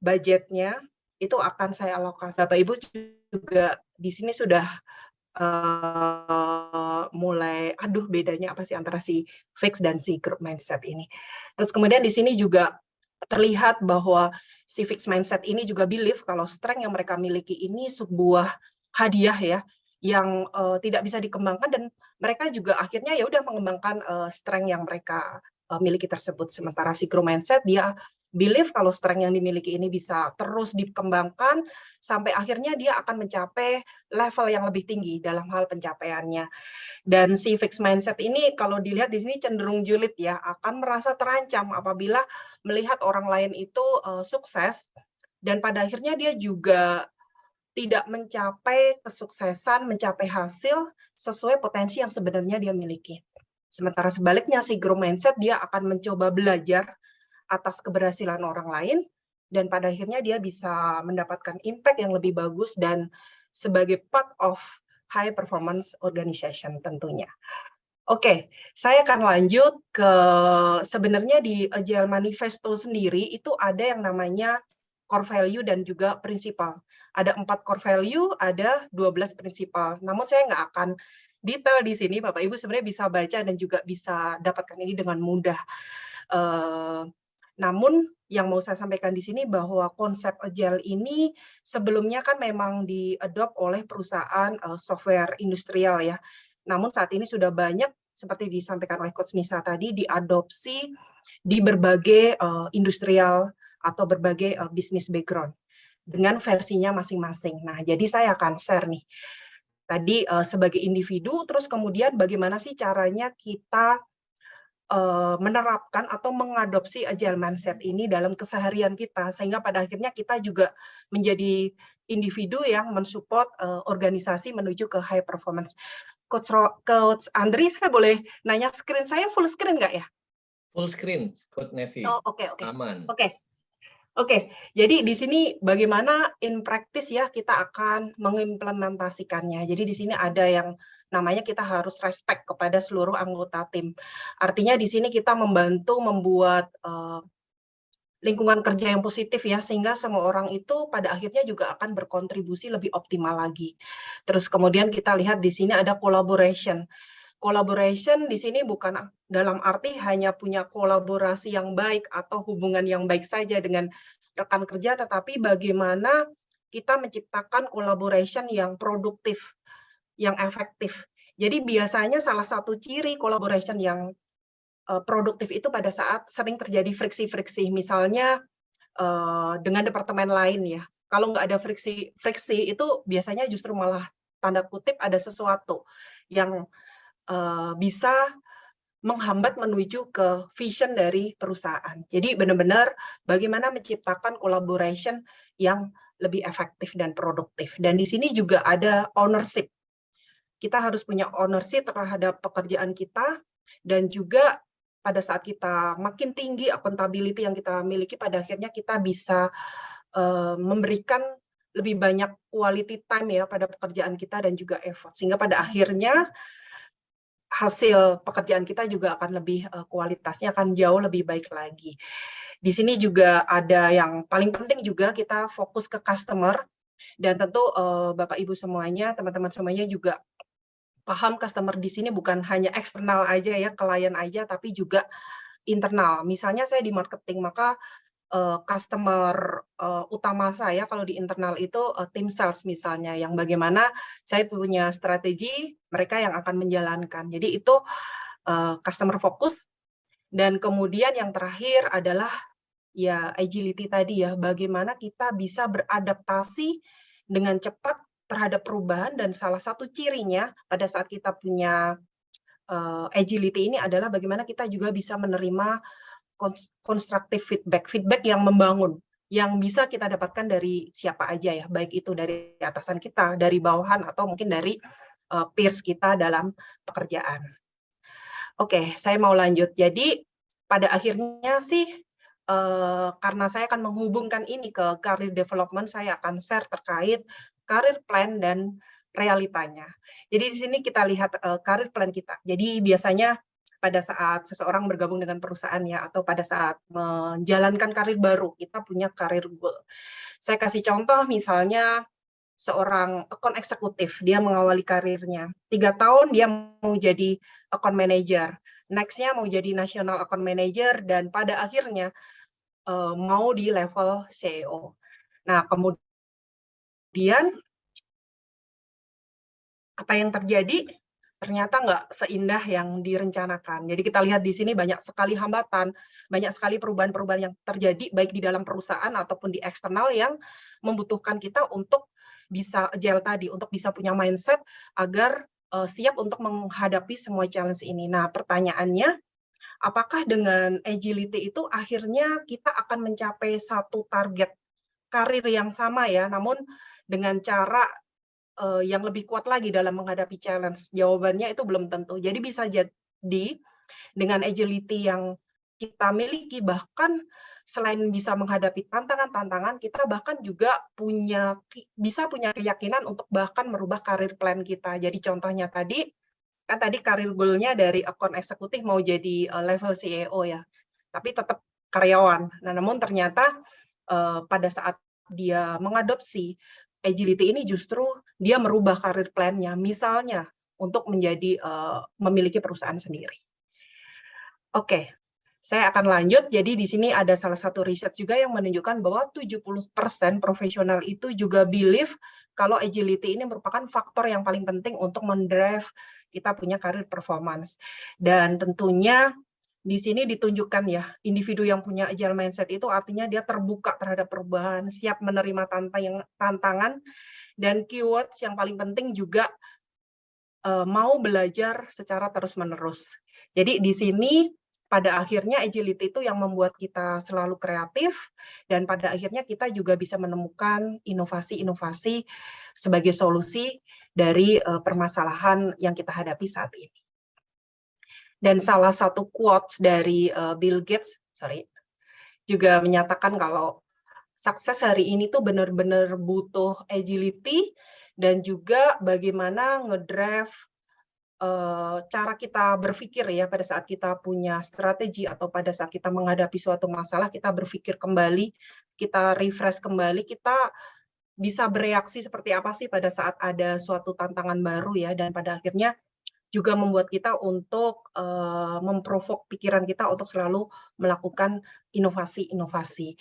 budgetnya itu akan saya alokasi. Bapak Ibu juga di sini sudah mulai, aduh bedanya apa sih antara si fix dan si growth mindset ini. Terus kemudian di sini juga terlihat bahwa si fixed mindset ini juga believe kalau strength yang mereka miliki ini sebuah hadiah ya, yang tidak bisa dikembangkan, dan mereka juga akhirnya ya udah mengembangkan strength yang mereka miliki tersebut. Sementara si growth mindset dia believe kalau strength yang dimiliki ini bisa terus dikembangkan sampai akhirnya dia akan mencapai level yang lebih tinggi dalam hal pencapaiannya. Dan si fixed mindset ini kalau dilihat di sini cenderung julid ya, akan merasa terancam apabila melihat orang lain itu sukses, dan pada akhirnya dia juga tidak mencapai kesuksesan, mencapai hasil sesuai potensi yang sebenarnya dia miliki. Sementara sebaliknya si growth mindset dia akan mencoba belajar atas keberhasilan orang lain, dan pada akhirnya dia bisa mendapatkan impact yang lebih bagus dan sebagai part of high performance organization tentunya. Oke, saya akan lanjut ke sebenarnya di Agile Manifesto sendiri itu ada yang namanya core value dan juga prinsipal. Ada 4 core value, ada 12 prinsipal. Namun saya nggak akan detail di sini, Bapak Ibu sebenarnya bisa baca dan juga bisa dapatkan ini dengan mudah. Namun yang mau saya sampaikan di sini bahwa konsep Agile ini sebelumnya kan memang diadopt oleh perusahaan software industrial ya. Namun saat ini sudah banyak seperti disampaikan oleh Coach Nisa tadi diadopsi di berbagai industrial atau berbagai bisnis background dengan versinya masing-masing. Nah, jadi saya akan share nih. Tadi sebagai individu, terus kemudian bagaimana sih caranya kita menerapkan atau mengadopsi Agile mindset ini dalam keseharian kita, sehingga pada akhirnya kita juga menjadi individu yang mensupport organisasi menuju ke high performance. Coach Andri, saya boleh nanya, screen saya full screen nggak ya? Full screen, Coach Nevi. Oh, oke. Aman. Oke, jadi di sini bagaimana in practice ya kita akan mengimplementasikannya. Jadi di sini ada yang namanya kita harus respect kepada seluruh anggota tim. Artinya di sini kita membantu membuat lingkungan kerja yang positif ya, sehingga semua orang itu pada akhirnya juga akan berkontribusi lebih optimal lagi. Terus kemudian kita lihat di sini ada collaboration. Collaboration di sini bukan dalam arti hanya punya kolaborasi yang baik atau hubungan yang baik saja dengan rekan kerja, tetapi bagaimana kita menciptakan collaboration yang produktif, yang efektif. Jadi biasanya salah satu ciri collaboration yang produktif itu pada saat sering terjadi friksi-friksi, misalnya dengan departemen lain ya. Kalau nggak ada friksi itu biasanya justru malah tanda kutip ada sesuatu yang bisa menghambat menuju ke vision dari perusahaan. Jadi benar-benar bagaimana menciptakan collaboration yang lebih efektif dan produktif. Dan di sini juga ada ownership. Kita harus punya ownership terhadap pekerjaan kita, dan juga pada saat kita makin tinggi accountability yang kita miliki, pada akhirnya kita bisa memberikan lebih banyak quality time ya pada pekerjaan kita dan juga effort. Sehingga pada akhirnya hasil pekerjaan kita juga akan lebih kualitasnya akan jauh lebih baik lagi. Di sini juga ada yang paling penting juga kita fokus ke customer, dan tentu Bapak Ibu semuanya, teman-teman semuanya juga paham customer di sini bukan hanya eksternal aja ya, klien aja, tapi juga internal. Misalnya saya di marketing, maka customer utama saya kalau di internal itu tim sales misalnya, yang bagaimana saya punya strategi, mereka yang akan menjalankan. Jadi itu customer fokus. Dan kemudian yang terakhir adalah ya agility tadi ya, bagaimana kita bisa beradaptasi dengan cepat terhadap perubahan, dan salah satu cirinya pada saat kita punya agility ini adalah bagaimana kita juga bisa menerima constructive feedback yang membangun, yang bisa kita dapatkan dari siapa aja ya, baik itu dari atasan kita, dari bawahan, atau mungkin dari peers kita dalam pekerjaan. Oke, saya mau lanjut. Jadi pada akhirnya sih, karena saya akan menghubungkan ini ke career development, saya akan share terkait career plan dan realitanya. Jadi di sini kita lihat career plan kita. Jadi biasanya pada saat seseorang bergabung dengan perusahaan ya, atau pada saat menjalankan karir baru, kita punya career goal. Saya kasih contoh misalnya seorang account eksekutif, dia mengawali karirnya. 3 tahun dia mau jadi account manager, next-nya mau jadi national account manager, dan pada akhirnya mau di level CEO. Nah, kemudian apa yang terjadi? Ternyata nggak seindah yang direncanakan. Jadi kita lihat di sini banyak sekali hambatan, banyak sekali perubahan-perubahan yang terjadi baik di dalam perusahaan ataupun di eksternal yang membutuhkan kita untuk bisa agile tadi, untuk bisa punya mindset agar siap untuk menghadapi semua challenge ini. Nah, pertanyaannya, apakah dengan agility itu akhirnya kita akan mencapai satu target karir yang sama ya, namun dengan cara yang lebih kuat lagi dalam menghadapi challenge? Jawabannya itu belum tentu. Jadi bisa jadi dengan agility yang kita miliki, bahkan selain bisa menghadapi tantangan-tantangan, kita bahkan juga bisa punya keyakinan untuk bahkan merubah karir plan kita. Jadi contohnya tadi, kan tadi karir goal-nya dari account eksekutif mau jadi level CEO ya, tapi tetap karyawan. Nah, namun ternyata pada saat dia mengadopsi agility ini, justru dia merubah karir plan-nya, misalnya untuk menjadi memiliki perusahaan sendiri. Oke, saya akan lanjut. Jadi di sini ada salah satu riset juga yang menunjukkan bahwa 70% profesional itu juga believe kalau agility ini merupakan faktor yang paling penting untuk mendrive kita punya karir performance. Dan tentunya di sini ditunjukkan ya, individu yang punya agile mindset itu artinya dia terbuka terhadap perubahan, siap menerima tantangan, dan keywords yang paling penting juga mau belajar secara terus-menerus. Jadi di sini pada akhirnya agility itu yang membuat kita selalu kreatif, dan pada akhirnya kita juga bisa menemukan inovasi-inovasi sebagai solusi dari permasalahan yang kita hadapi saat ini. Dan salah satu quotes dari Bill Gates, juga menyatakan kalau sukses hari ini tuh benar-benar butuh agility, dan juga bagaimana ngedrive cara kita berpikir ya pada saat kita punya strategi atau pada saat kita menghadapi suatu masalah, kita berpikir kembali, kita refresh kembali, kita bisa bereaksi seperti apa sih pada saat ada suatu tantangan baru ya, dan pada akhirnya juga membuat kita untuk memprovok pikiran kita untuk selalu melakukan inovasi-inovasi.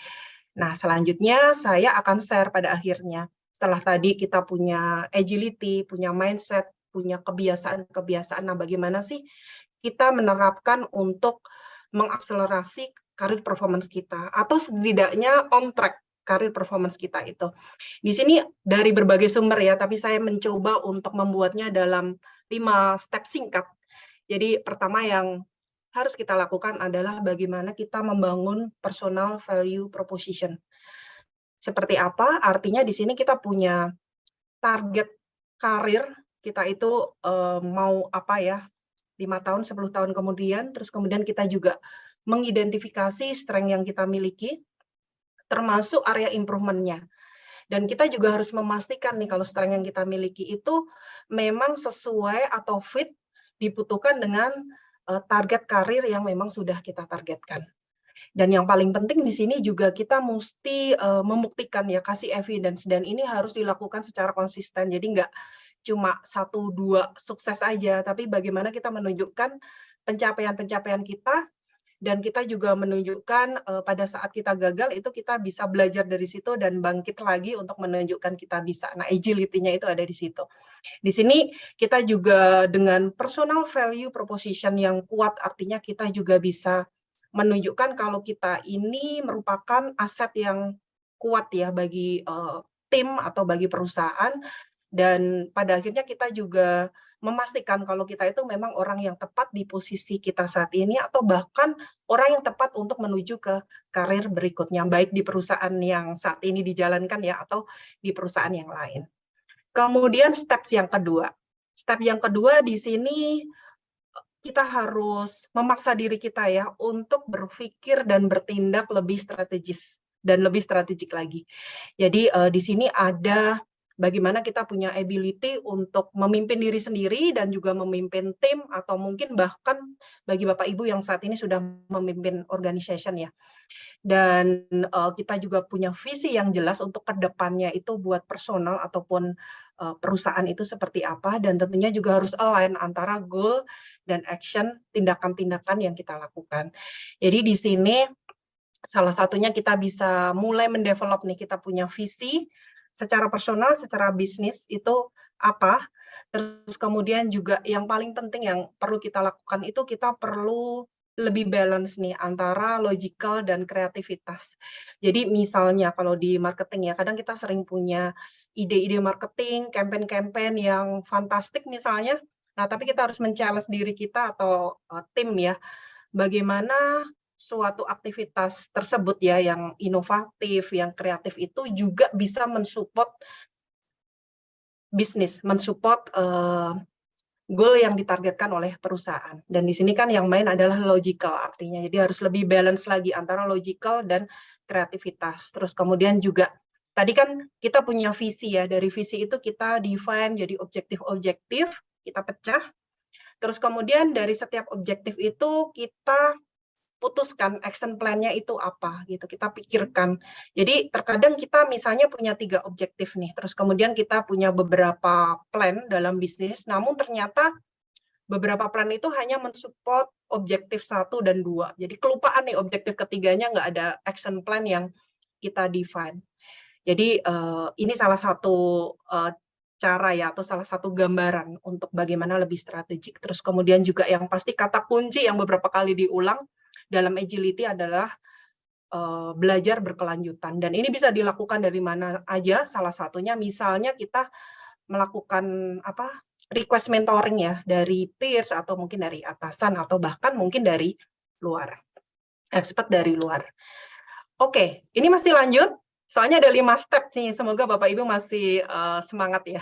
Nah, selanjutnya saya akan share pada akhirnya. Setelah tadi kita punya agility, punya mindset, punya kebiasaan-kebiasaan, nah bagaimana sih kita menerapkan untuk mengakselerasi karir performance kita, atau setidaknya on track karir performance kita itu. Di sini dari berbagai sumber ya, tapi saya mencoba untuk membuatnya dalam 5 step singkat. Jadi pertama yang harus kita lakukan adalah bagaimana kita membangun personal value proposition. Seperti apa? Artinya di sini kita punya target karir, kita itu mau apa ya, 5 tahun, 10 tahun kemudian, terus kemudian kita juga mengidentifikasi strength yang kita miliki, termasuk area improvement-nya. Dan kita juga harus memastikan nih kalau strength yang kita miliki itu memang sesuai atau fit dibutuhkan dengan target karir yang memang sudah kita targetkan. Dan yang paling penting di sini juga kita mesti membuktikan ya, kasih evidence, dan ini harus dilakukan secara konsisten. Jadi nggak cuma 1-2 sukses aja, tapi bagaimana kita menunjukkan pencapaian-pencapaian kita dan kita juga menunjukkan pada saat kita gagal itu kita bisa belajar dari situ dan bangkit lagi untuk menunjukkan kita bisa. Nah, agility-nya itu ada di situ. Di sini kita juga dengan personal value proposition yang kuat, artinya kita juga bisa menunjukkan kalau kita ini merupakan aset yang kuat ya bagi tim atau bagi perusahaan, dan pada akhirnya kita juga memastikan kalau kita itu memang orang yang tepat di posisi kita saat ini atau bahkan orang yang tepat untuk menuju ke karir berikutnya, baik di perusahaan yang saat ini dijalankan ya atau di perusahaan yang lain. Kemudian step yang kedua di sini kita harus memaksa diri kita ya untuk berpikir dan bertindak lebih strategis dan lebih strategik lagi. Jadi di sini ada bagaimana kita punya ability untuk memimpin diri sendiri dan juga memimpin tim atau mungkin bahkan bagi Bapak Ibu yang saat ini sudah memimpin organization ya. Dan kita juga punya visi yang jelas untuk kedepannya itu buat personal ataupun perusahaan itu seperti apa, dan tentunya juga harus align antara goal dan action, tindakan-tindakan yang kita lakukan. Jadi di sini salah satunya kita bisa mulai mendevelop nih, kita punya visi secara personal, secara bisnis itu apa. Terus kemudian juga yang paling penting yang perlu kita lakukan itu kita perlu lebih balance nih antara logical dan kreativitas. Jadi misalnya kalau di marketing ya, kadang kita sering punya ide-ide marketing, campaign-campaign yang fantastik misalnya. Nah, tapi kita harus men-challenge diri kita atau tim ya, bagaimana suatu aktivitas tersebut ya yang inovatif, yang kreatif itu juga bisa mensupport bisnis, mensupport goal yang ditargetkan oleh perusahaan. Dan di sini kan yang main adalah logical artinya. Jadi harus lebih balance lagi antara logical dan kreativitas. Terus kemudian juga tadi kan kita punya visi ya. Dari visi itu kita define jadi objektif-objektif, kita pecah. Terus kemudian dari setiap objektif itu kita putuskan action plan-nya itu apa gitu, kita pikirkan. Jadi terkadang kita misalnya punya 3 objektif nih, terus kemudian kita punya beberapa plan dalam bisnis, namun ternyata beberapa plan itu hanya mensupport objektif 1 dan 2. Jadi kelupaan nih objektif ketiganya nggak ada action plan yang kita define. Jadi ini salah satu cara ya atau salah satu gambaran untuk bagaimana lebih strategik. Terus kemudian juga yang pasti kata kunci yang beberapa kali diulang dalam agility adalah belajar berkelanjutan, dan ini bisa dilakukan dari mana aja. Salah satunya misalnya kita melakukan request mentoring ya dari peers atau mungkin dari atasan atau bahkan mungkin dari luar, expert dari luar. Oke, ini masih lanjut soalnya ada 5 step nih, semoga Bapak Ibu masih semangat ya.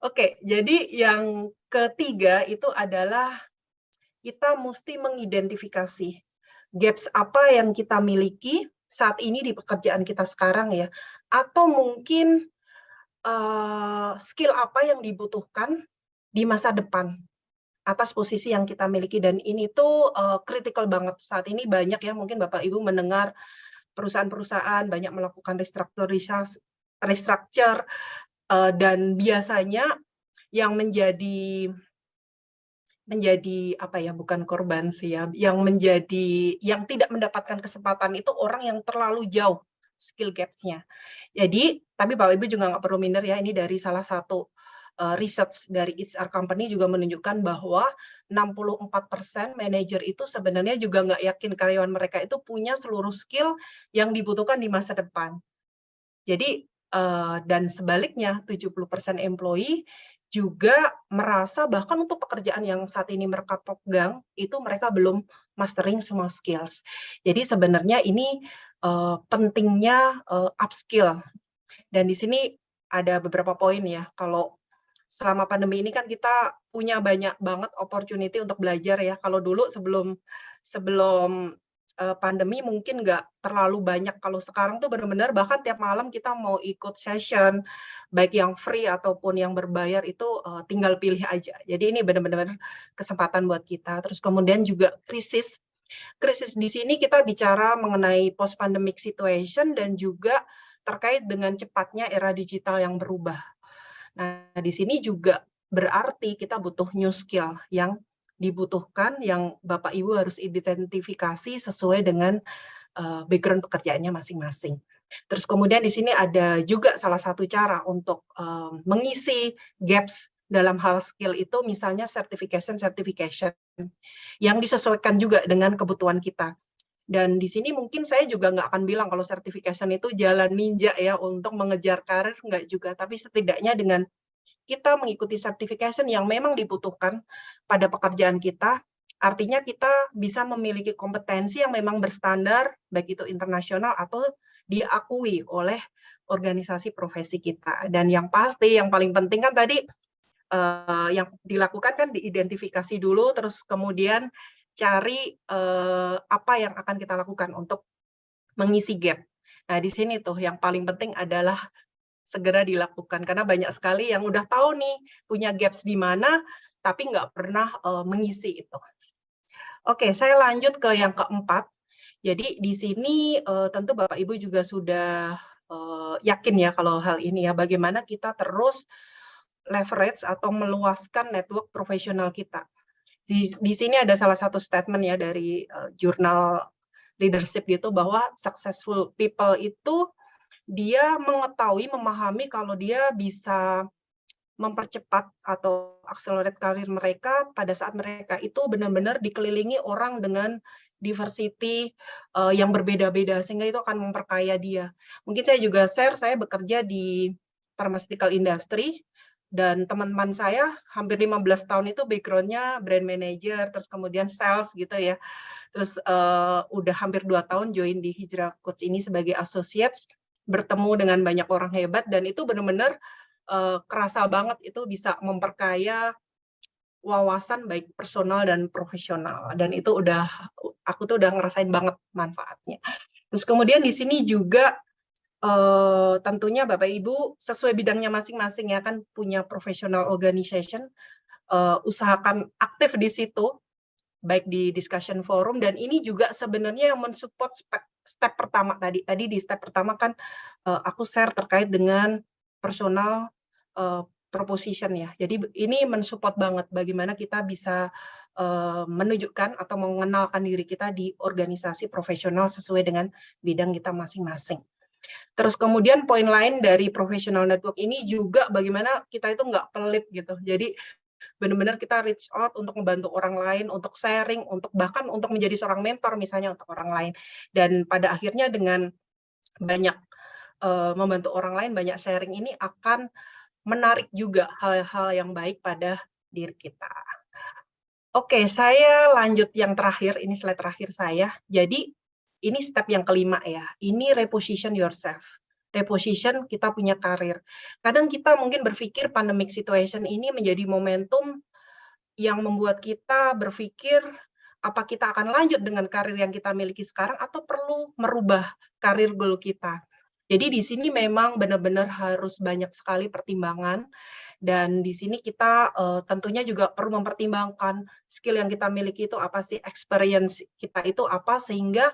Oke, jadi yang ketiga itu adalah kita mesti mengidentifikasi gaps apa yang kita miliki saat ini di pekerjaan kita sekarang ya, atau mungkin skill apa yang dibutuhkan di masa depan atas posisi yang kita miliki, dan ini tuh critical banget. Saat ini banyak ya mungkin Bapak Ibu mendengar perusahaan-perusahaan banyak melakukan restructure dan biasanya yang menjadi bukan korban sih ya, yang tidak mendapatkan kesempatan itu orang yang terlalu jauh skill gaps-nya. Jadi, tapi Bapak Ibu juga nggak perlu minder ya, ini dari salah satu research dari HR company juga menunjukkan bahwa 64% manajer itu sebenarnya juga nggak yakin karyawan mereka itu punya seluruh skill yang dibutuhkan di masa depan. Jadi, dan sebaliknya 70% employee juga merasa bahkan untuk pekerjaan yang saat ini mereka pegang, itu mereka belum mastering semua skills. Jadi sebenarnya ini pentingnya upskill. Dan di sini ada beberapa poin ya, kalau selama pandemi ini kan kita punya banyak banget opportunity untuk belajar ya. Kalau dulu sebelum pandemi mungkin nggak terlalu banyak. Kalau sekarang tuh benar-benar bahkan tiap malam kita mau ikut session, baik yang free ataupun yang berbayar itu tinggal pilih aja. Jadi ini benar-benar kesempatan buat kita. Terus kemudian juga krisis di sini kita bicara mengenai post pandemic situation dan juga terkait dengan cepatnya era digital yang berubah. Nah, di sini juga berarti kita butuh new skill yang dibutuhkan yang Bapak Ibu harus identifikasi sesuai dengan background pekerjaannya masing-masing. Terus kemudian di sini ada juga salah satu cara untuk mengisi gaps dalam hal skill itu, misalnya certification yang disesuaikan juga dengan kebutuhan kita. Dan di sini mungkin saya juga nggak akan bilang kalau certification itu jalan ninja ya untuk mengejar karir, nggak juga. Tapi setidaknya dengan kita mengikuti certification yang memang dibutuhkan pada pekerjaan kita, artinya kita bisa memiliki kompetensi yang memang berstandar, baik itu internasional atau diakui oleh organisasi profesi kita. Dan yang pasti, yang paling penting kan tadi yang dilakukan kan diidentifikasi dulu, terus kemudian cari apa yang akan kita lakukan untuk mengisi gap. Nah, di sini tuh yang paling penting adalah segera dilakukan, karena banyak sekali yang udah tahu nih punya gaps di mana, tapi nggak pernah mengisi itu. Oke, saya lanjut ke yang keempat. Jadi di sini tentu Bapak Ibu juga sudah yakin ya kalau hal ini ya, bagaimana kita terus leverage atau meluaskan network profesional kita. Di sini ada salah satu statement ya dari jurnal leadership gitu, bahwa successful people itu dia mengetahui, memahami kalau dia bisa mempercepat atau accelerate karir mereka pada saat mereka itu benar-benar dikelilingi orang dengan diversity yang berbeda-beda, sehingga itu akan memperkaya dia. Mungkin saya juga share, saya bekerja di pharmaceutical industry, dan teman-teman saya hampir 15 tahun itu background-nya brand manager, terus kemudian sales gitu ya. Terus udah hampir 2 tahun join di Hijrah Coach ini sebagai associate, bertemu dengan banyak orang hebat, dan itu benar-benar kerasa banget itu bisa memperkaya wawasan baik personal dan profesional, dan itu aku tuh udah ngerasain banget manfaatnya. Terus kemudian di sini juga tentunya Bapak Ibu sesuai bidangnya masing-masing ya, kan punya professional organization, usahakan aktif di situ, baik di discussion forum, dan ini juga sebenarnya yang mensupport step pertama tadi. Tadi di step pertama kan aku share terkait dengan personal proposition ya. Jadi ini mensupport banget bagaimana kita bisa menunjukkan atau mengenalkan diri kita di organisasi profesional sesuai dengan bidang kita masing-masing. Terus kemudian poin lain dari professional network ini juga bagaimana kita itu nggak pelit gitu. Jadi benar-benar kita reach out untuk membantu orang lain, untuk sharing, untuk bahkan untuk menjadi seorang mentor misalnya untuk orang lain. Dan pada akhirnya dengan banyak membantu orang lain, banyak sharing ini akan menarik juga hal-hal yang baik pada diri kita. Oke, saya lanjut yang terakhir, ini slide terakhir saya. Jadi ini step yang kelima ya, ini reposition yourself. Reposition kita punya karir. Kadang kita mungkin berpikir pandemic situation ini menjadi momentum yang membuat kita berpikir apa kita akan lanjut dengan karir yang kita miliki sekarang atau perlu merubah karir goal kita. Jadi di sini memang benar-benar harus banyak sekali pertimbangan, dan di sini kita tentunya juga perlu mempertimbangkan skill yang kita miliki itu apa sih, experience kita itu apa, sehingga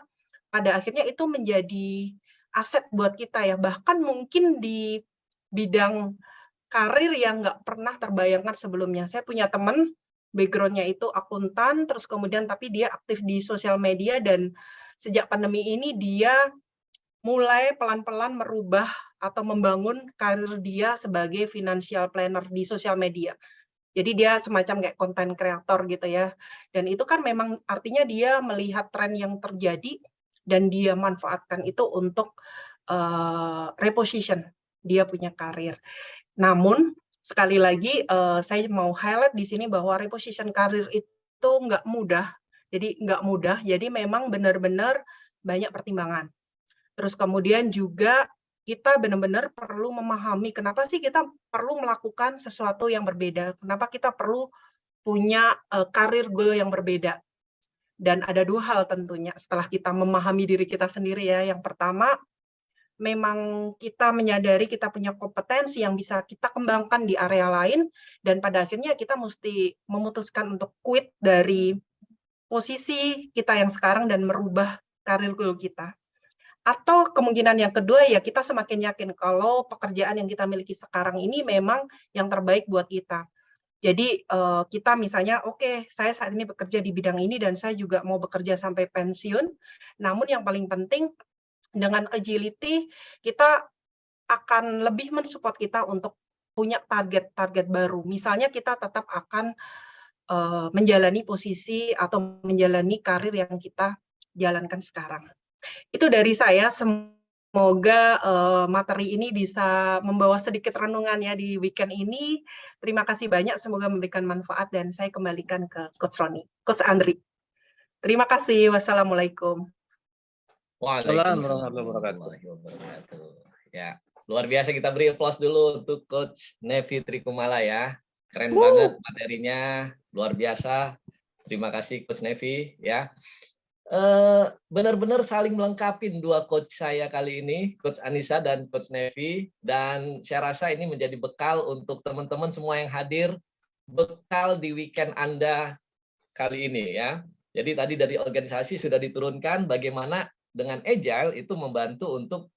pada akhirnya itu menjadi aset buat kita ya, bahkan mungkin di bidang karir yang nggak pernah terbayangkan sebelumnya. Saya punya teman, background-nya itu akuntan, terus kemudian tapi dia aktif di sosial media, dan sejak pandemi ini dia mulai pelan-pelan merubah atau membangun karir dia sebagai financial planner di sosial media. Jadi dia semacam kayak content creator gitu ya. Dan itu kan memang artinya dia melihat tren yang terjadi dan dia manfaatkan itu untuk reposition dia punya karir. Namun sekali lagi saya mau highlight di sini bahwa reposition karir itu nggak mudah. Jadi memang benar-benar banyak pertimbangan. Terus kemudian juga kita benar-benar perlu memahami kenapa sih kita perlu melakukan sesuatu yang berbeda, kenapa kita perlu punya karir goal yang berbeda. Dan ada 2 hal tentunya setelah kita memahami diri kita sendiri ya. Yang pertama, memang kita menyadari kita punya kompetensi yang bisa kita kembangkan di area lain, dan pada akhirnya kita mesti memutuskan untuk quit dari posisi kita yang sekarang dan merubah karir goal kita. Atau kemungkinan yang kedua ya kita semakin yakin kalau pekerjaan yang kita miliki sekarang ini memang yang terbaik buat kita. Jadi kita misalnya, oke, saya saat ini bekerja di bidang ini dan saya juga mau bekerja sampai pensiun. Namun yang paling penting dengan agility kita akan lebih mensupport kita untuk punya target-target baru. Misalnya kita tetap akan menjalani posisi atau menjalani karir yang kita jalankan sekarang. Itu dari saya. Semoga materi ini bisa membawa sedikit renungan ya di weekend ini. Terima kasih banyak, semoga memberikan manfaat dan saya kembalikan ke Coach Andri. Terima kasih. Wassalamualaikum. Waalaikumsalam warahmatullahi wabarakatuh. Ya, luar biasa, kita beri applause dulu untuk Coach Nevi Trikumala ya. Keren banget materinya, luar biasa. Terima kasih Coach Nevi ya. Benar-benar saling melengkapi dua coach saya kali ini, Coach Anissa dan Coach Nevi, dan saya rasa ini menjadi bekal untuk teman-teman semua yang hadir, bekal di weekend Anda kali ini ya. Jadi tadi dari organisasi sudah diturunkan bagaimana dengan agile itu membantu untuk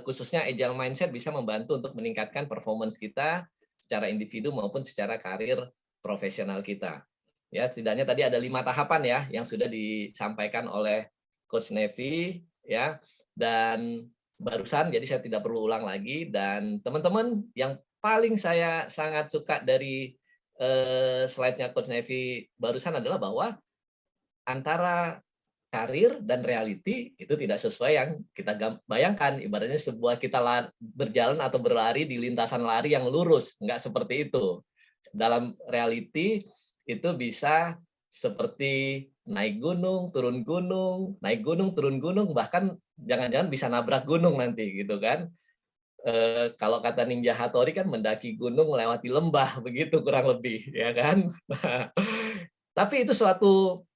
khususnya agile mindset bisa membantu untuk meningkatkan performance kita secara individu maupun secara karir profesional kita. Ya, setidaknya tadi ada 5 tahapan ya yang sudah disampaikan oleh Coach Nevi ya, dan barusan, jadi saya tidak perlu ulang lagi. Dan teman-teman, yang paling saya sangat suka dari slide-nya Coach Nevi barusan adalah bahwa antara karir dan reality itu tidak sesuai yang kita bayangkan. Ibaratnya sebuah kita berjalan atau berlari di lintasan lari yang lurus, nggak seperti itu. Dalam reality itu bisa seperti naik gunung, turun gunung, naik gunung, turun gunung, bahkan jangan-jangan bisa nabrak gunung nanti gitu kan. Kalau kata Ninja Hattori kan mendaki gunung melewati lembah, begitu kurang lebih ya kan. Tapi itu suatu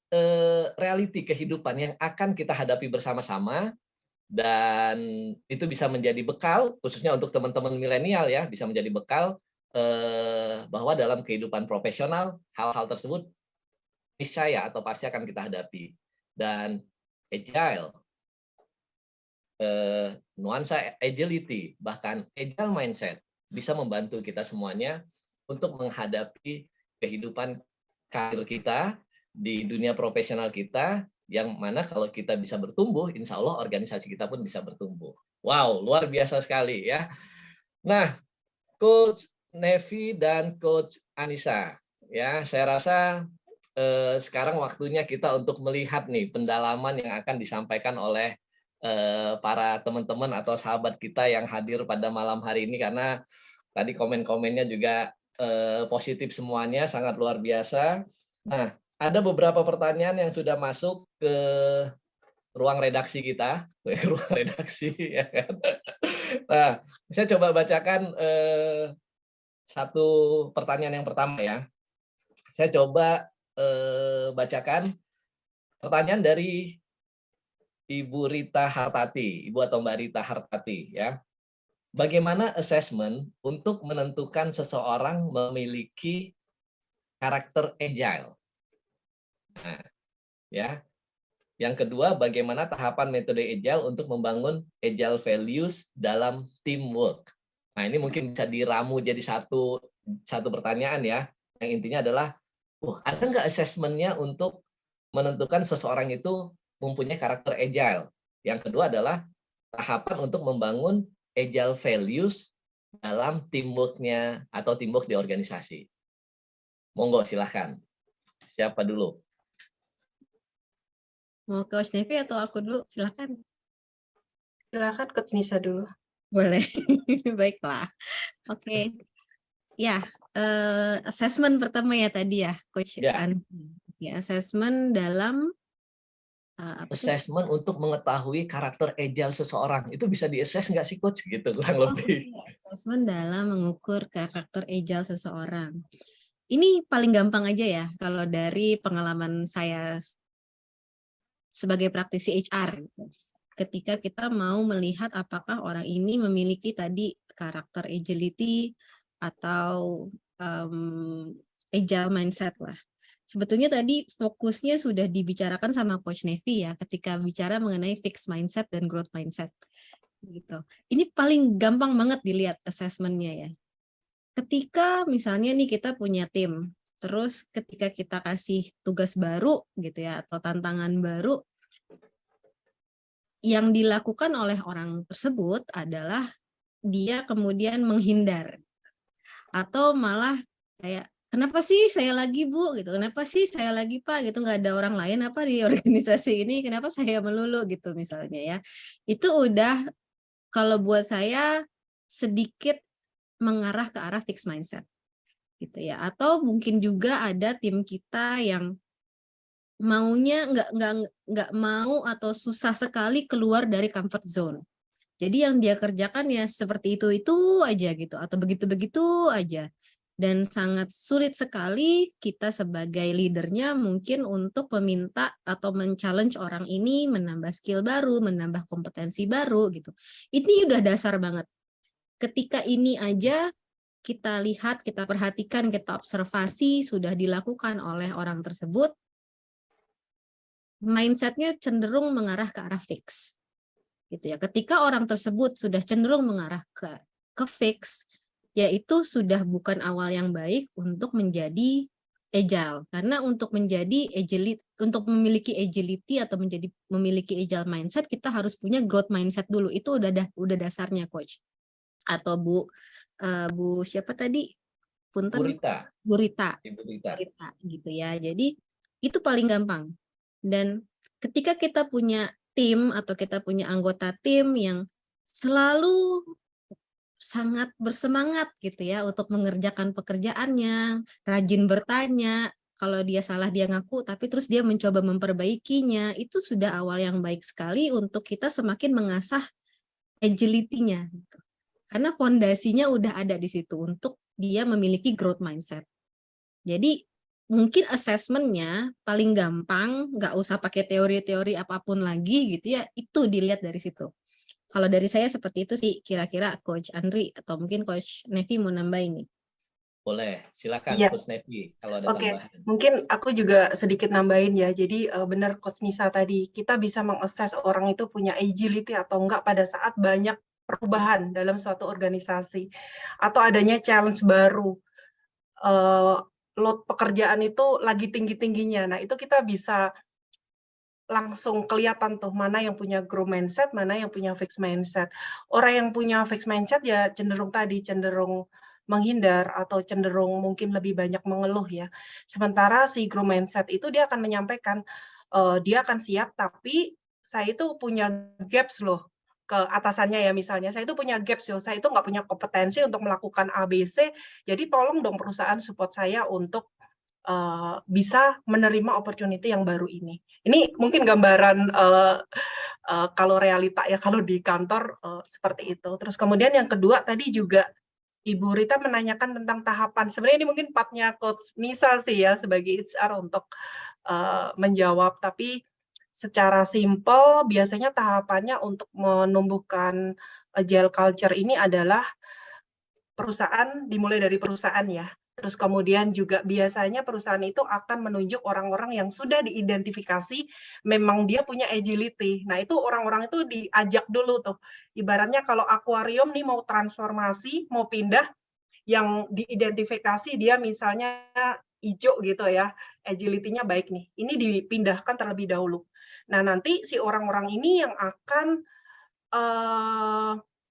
reality kehidupan yang akan kita hadapi bersama-sama, dan itu bisa menjadi bekal khususnya untuk teman-teman milenial ya, bisa menjadi bekal bahwa dalam kehidupan profesional hal-hal tersebut niscaya atau pasti akan kita hadapi. Dan agile, nuansa agility, bahkan agile mindset bisa membantu kita semuanya untuk menghadapi kehidupan karir kita di dunia profesional kita, yang mana kalau kita bisa bertumbuh, insya Allah organisasi kita pun bisa bertumbuh. Wow, luar biasa sekali ya. Nah, Coach Nevi dan Coach Anissa, ya saya rasa sekarang waktunya kita untuk melihat nih pendalaman yang akan disampaikan oleh para teman-teman atau sahabat kita yang hadir pada malam hari ini, karena tadi komen-komennya juga positif semuanya, sangat luar biasa. Nah, ada beberapa pertanyaan yang sudah masuk ke ruang redaksi kita, ke ruang redaksi ya kan. Nah, saya coba bacakan satu pertanyaan yang pertama ya. Saya coba bacakan pertanyaan dari Ibu Rita Hartati, Ibu atau Mbak Rita Hartati ya. Bagaimana assessment untuk menentukan seseorang memiliki karakter agile? Nah, ya. Yang kedua, bagaimana tahapan metode agile untuk membangun agile values dalam teamwork? Nah, ini mungkin bisa diramu jadi satu pertanyaan ya. Yang intinya adalah, ada nggak assessment-nya untuk menentukan seseorang itu mempunyai karakter agile? Yang kedua adalah tahapan untuk membangun agile values dalam teamwork-nya atau teamwork di organisasi. Monggo, silahkan. Siapa dulu? Mau Coach Nevi atau aku dulu? Silakan. Silakan Coach Nisa dulu. Boleh. Baiklah. Oke. Ya, assessment pertama ya tadi ya, Coach An. Ya, assessment dalam assessment untuk mengetahui karakter agile seseorang. Itu bisa di-assess nggak sih, Coach? Gitu, kurang lebih. Assessment dalam mengukur karakter agile seseorang. Ini paling gampang aja ya, kalau dari pengalaman saya sebagai praktisi HR. Ketika kita mau melihat apakah orang ini memiliki tadi karakter agility atau agile mindset lah. Sebetulnya tadi fokusnya sudah dibicarakan sama Coach Nevi ya, ketika bicara mengenai fixed mindset dan growth mindset. Gitu. Ini paling gampang banget dilihat assessment-nya ya. ketika misalnya nih kita punya tim, terus ketika kita kasih tugas baru gitu ya atau tantangan baru, yang dilakukan oleh orang tersebut adalah dia kemudian menghindar atau malah kayak kenapa sih saya lagi Bu gitu, kenapa sih saya lagi Pak gitu, nggak ada orang lain apa di organisasi ini, kenapa saya melulu gitu misalnya ya. Itu udah kalau buat saya sedikit mengarah ke arah fixed mindset gitu ya. Atau mungkin juga ada tim kita yang maunya nggak mau atau susah sekali keluar dari comfort zone. Jadi yang dia kerjakan ya seperti itu aja gitu atau begitu-begitu aja. Dan sangat sulit sekali kita sebagai leadernya mungkin untuk meminta atau men-challenge orang ini menambah skill baru, menambah kompetensi baru gitu. Ini udah dasar banget. Ketika ini aja kita lihat, kita perhatikan, kita observasi sudah dilakukan oleh orang tersebut, mindsetnya cenderung mengarah ke arah fix. Gitu ya. Ketika orang tersebut sudah cenderung mengarah ke fix, yaitu sudah bukan awal yang baik untuk menjadi agile. Karena untuk menjadi agility, untuk memiliki agility atau memiliki agile mindset, kita harus punya growth mindset dulu. Itu udah dasarnya, Coach. Atau Bu siapa tadi? Punten. Bu Rita. Gitu ya. Jadi itu paling gampang. Dan ketika kita punya tim atau kita punya anggota tim yang selalu sangat bersemangat gitu ya untuk mengerjakan pekerjaannya, rajin bertanya, kalau dia salah dia ngaku, tapi terus dia mencoba memperbaikinya, itu sudah awal yang baik sekali untuk kita semakin mengasah agility-nya. Gitu. Karena fondasinya udah ada di situ untuk dia memiliki growth mindset. Jadi mungkin assessment-nya paling gampang, nggak usah pakai teori-teori apapun lagi gitu ya, itu dilihat dari situ. Kalau dari saya seperti itu sih, kira-kira Coach Andri atau mungkin Coach Nevi mau nambah ini. Boleh, silakan Coach Nevi kalau ada tambahan. Mungkin aku juga sedikit nambahin ya. Jadi benar Coach Nisa tadi, kita bisa mengakses orang itu punya agility atau enggak pada saat banyak perubahan dalam suatu organisasi atau adanya challenge baru. Load pekerjaan itu lagi tinggi-tingginya. Nah, itu kita bisa langsung kelihatan tuh mana yang punya growth mindset, mana yang punya fixed mindset. Orang yang punya fixed mindset ya cenderung menghindar atau cenderung mungkin lebih banyak mengeluh ya. Sementara si growth mindset itu dia akan menyampaikan, dia akan siap tapi saya itu punya gaps loh ke atasannya ya misalnya, saya itu punya gaps loh, saya itu nggak punya kompetensi untuk melakukan A, B, C, jadi tolong dong perusahaan support saya untuk bisa menerima opportunity yang baru ini. Ini mungkin gambaran kalau realita ya, kalau di kantor seperti itu. Terus kemudian yang kedua tadi juga Ibu Rita menanyakan tentang tahapan. Sebenarnya ini mungkin part-nya Coach Nisa sih ya sebagai HR untuk menjawab. Tapi secara simpel biasanya tahapannya untuk menumbuhkan agile culture ini adalah perusahaan, dimulai dari perusahaan ya. Terus kemudian juga biasanya perusahaan itu akan menunjuk orang-orang yang sudah diidentifikasi memang dia punya agility. Nah, itu orang-orang itu diajak dulu tuh. Ibaratnya kalau akuarium nih mau transformasi, mau pindah, yang diidentifikasi dia misalnya hijau gitu ya, agility-nya baik nih. Ini dipindahkan terlebih dahulu. Nah, nanti si orang-orang ini yang akan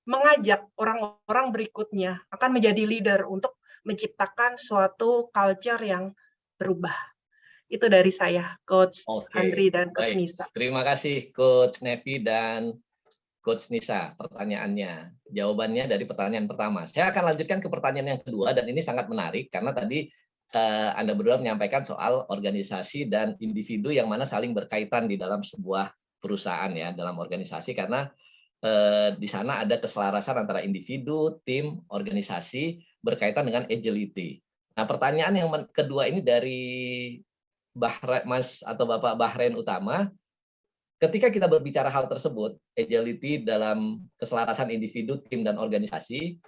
mengajak orang-orang berikutnya akan menjadi leader untuk menciptakan suatu culture yang berubah. Itu dari saya, Coach Andri dan Coach Nisa. Terima kasih Coach Nevi dan Coach Nisa pertanyaannya. Jawabannya dari pertanyaan pertama. Saya akan lanjutkan ke pertanyaan yang kedua dan ini sangat menarik karena tadi Anda berdua menyampaikan soal organisasi dan individu yang mana saling berkaitan di dalam sebuah perusahaan ya, dalam organisasi karena di sana ada keselarasan antara individu, tim, organisasi berkaitan dengan agility. Nah, pertanyaan yang kedua ini dari Mas atau Bapak Bahren Utama. Ketika kita berbicara hal tersebut, agility dalam keselarasan individu, tim, dan organisasi,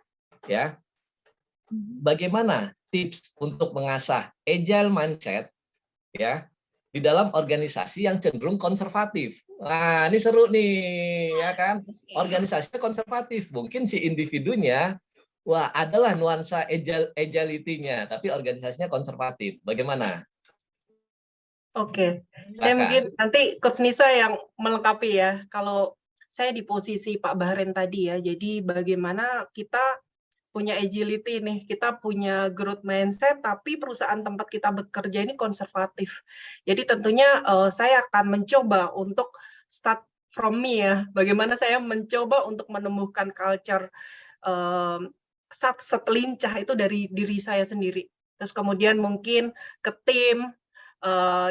ya, bagaimana tips untuk mengasah agile mindset, ya, di dalam organisasi yang cenderung konservatif? Nah, ini seru nih, ya kan? Organisasinya konservatif, mungkin si individunya Wah, adalah nuansa agility-nya, tapi organisasinya konservatif. Bagaimana? Oke, saya Silakan. mungkin nanti Coach Nisa yang melengkapi ya. Kalau saya di posisi Pak Bahren tadi ya, jadi bagaimana kita punya agility nih, kita punya growth mindset, tapi perusahaan tempat kita bekerja ini konservatif. Jadi tentunya saya akan mencoba untuk start from me ya, bagaimana saya mencoba untuk menumbuhkan culture setelincah itu dari diri saya sendiri. Terus kemudian mungkin ke tim,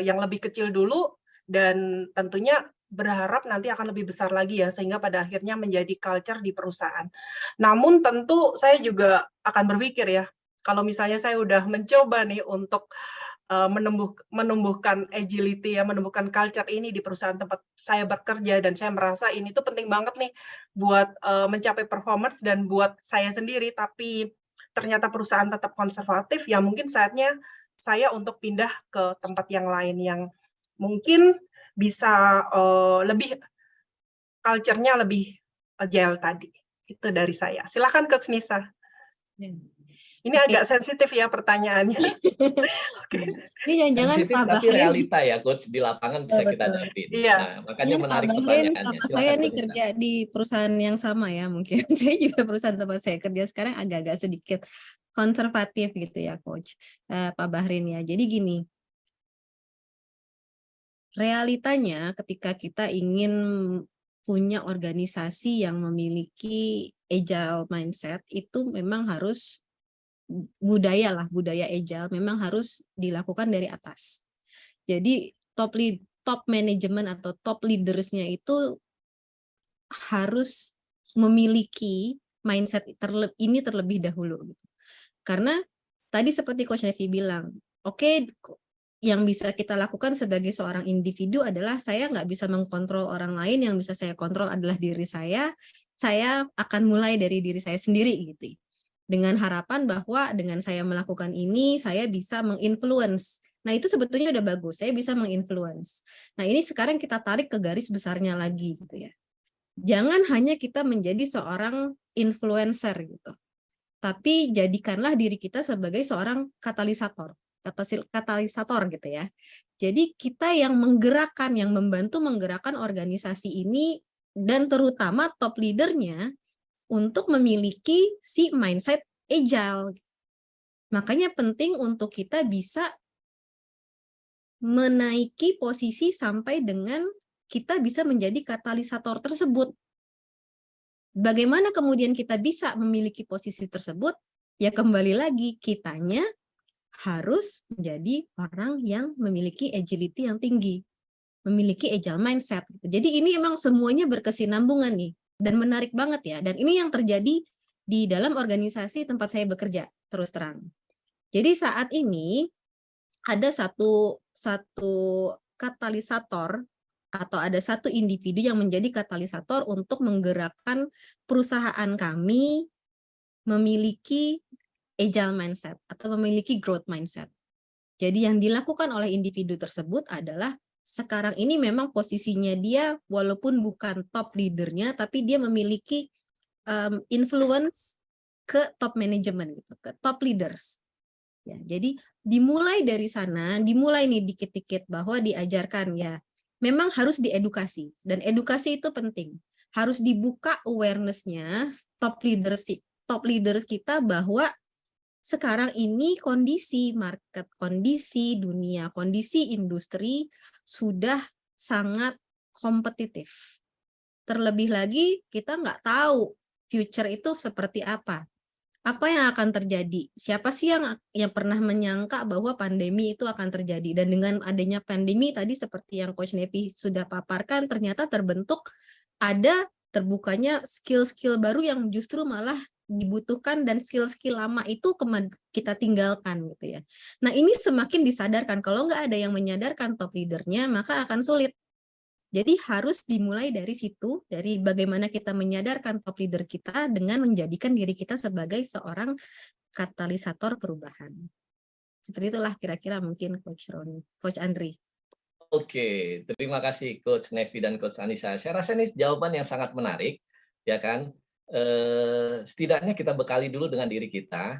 yang lebih kecil dulu, dan tentunya berharap nanti akan lebih besar lagi ya, sehingga pada akhirnya menjadi culture di perusahaan. Namun tentu saya juga akan berpikir ya, kalau misalnya saya udah mencoba nih untuk, menumbuhkan agility ya, menumbuhkan culture ini di perusahaan tempat saya bekerja, dan saya merasa ini tuh penting banget nih buat, mencapai performance dan buat saya sendiri, tapi ternyata perusahaan tetap konservatif, ya mungkin saatnya saya untuk pindah ke tempat yang lain yang mungkin bisa, lebih culture-nya lebih agile tadi. Itu dari saya. Silakan Coach Nisa. Ini Oke. agak sensitif ya pertanyaannya. Oke. Ini jangan-jangan Sensitif Pak tapi Bahren, realita ya, Coach, di lapangan bisa kita betul. hadapin. Iya. Nah, makanya Jangan Pak menarik Bahren pertanyaannya. sama saya Silakan, nih Coach Nisa. kerja di perusahaan yang sama ya mungkin. Saya juga perusahaan tempat saya kerja sekarang agak-agak sedikit konservatif gitu ya, Coach. Pak Bahren ya. Jadi gini, realitanya ketika kita ingin punya organisasi yang memiliki agile mindset itu memang harus budaya agile memang harus dilakukan dari atas. Jadi top manajemen atau top leaders-nya itu harus memiliki mindset ini terlebih dahulu. Karena tadi seperti Coach Nevi bilang, oke, yang bisa kita lakukan sebagai seorang individu adalah saya nggak bisa mengkontrol orang lain, yang bisa saya kontrol adalah diri saya akan mulai dari diri saya sendiri gitu. Dengan harapan bahwa dengan saya melakukan ini, saya bisa menginfluence. Nah itu sebetulnya udah bagus, saya bisa menginfluence. Nah ini sekarang kita tarik ke garis besarnya lagi gitu ya. Jangan hanya kita menjadi seorang influencer gitu, tapi jadikanlah diri kita sebagai seorang katalisator gitu ya. Jadi kita yang menggerakkan, yang membantu menggerakkan organisasi ini dan terutama top leadernya untuk memiliki si mindset agile. Makanya penting untuk kita bisa menaiki posisi sampai dengan kita bisa menjadi katalisator tersebut. Bagaimana kemudian kita bisa memiliki posisi tersebut? Ya kembali lagi, kitanya harus menjadi orang yang memiliki agility yang tinggi, memiliki agile mindset. Jadi ini emang semuanya berkesinambungan nih, dan menarik banget ya. Dan ini yang terjadi di dalam organisasi tempat saya bekerja, terus terang. Jadi saat ini ada satu katalisator atau ada satu individu yang menjadi katalisator untuk menggerakkan perusahaan kami memiliki agile mindset atau memiliki growth mindset. Jadi yang dilakukan oleh individu tersebut adalah sekarang ini memang posisinya dia walaupun bukan top leadernya, tapi dia memiliki influence ke top management gitu, ke top leaders. Ya, jadi dimulai dari sana, dimulai nih dikit-dikit bahwa diajarkan ya, memang harus diedukasi dan edukasi itu penting. Harus dibuka awareness-nya top leaders kita bahwa sekarang ini kondisi market, kondisi dunia, kondisi industri sudah sangat kompetitif. Terlebih lagi kita nggak tahu future itu seperti apa. Apa yang akan terjadi? Siapa sih yang pernah menyangka bahwa pandemi itu akan terjadi? Dan dengan adanya pandemi tadi seperti yang Coach Nevi sudah paparkan, ternyata ada terbukanya skill-skill baru yang justru malah dibutuhkan dan skill-skill lama itu kita tinggalkan gitu ya. Nah ini semakin disadarkan, kalau nggak ada yang menyadarkan top leadernya maka akan sulit. Jadi harus dimulai dari situ, dari bagaimana kita menyadarkan top leader kita dengan menjadikan diri kita sebagai seorang katalisator perubahan. Seperti itulah kira-kira mungkin Coach Andri. Oke, terima kasih Coach Nevi dan Coach Anissa. Saya rasa ini jawaban yang sangat menarik, ya kan? setidaknya kita bekali dulu dengan diri kita,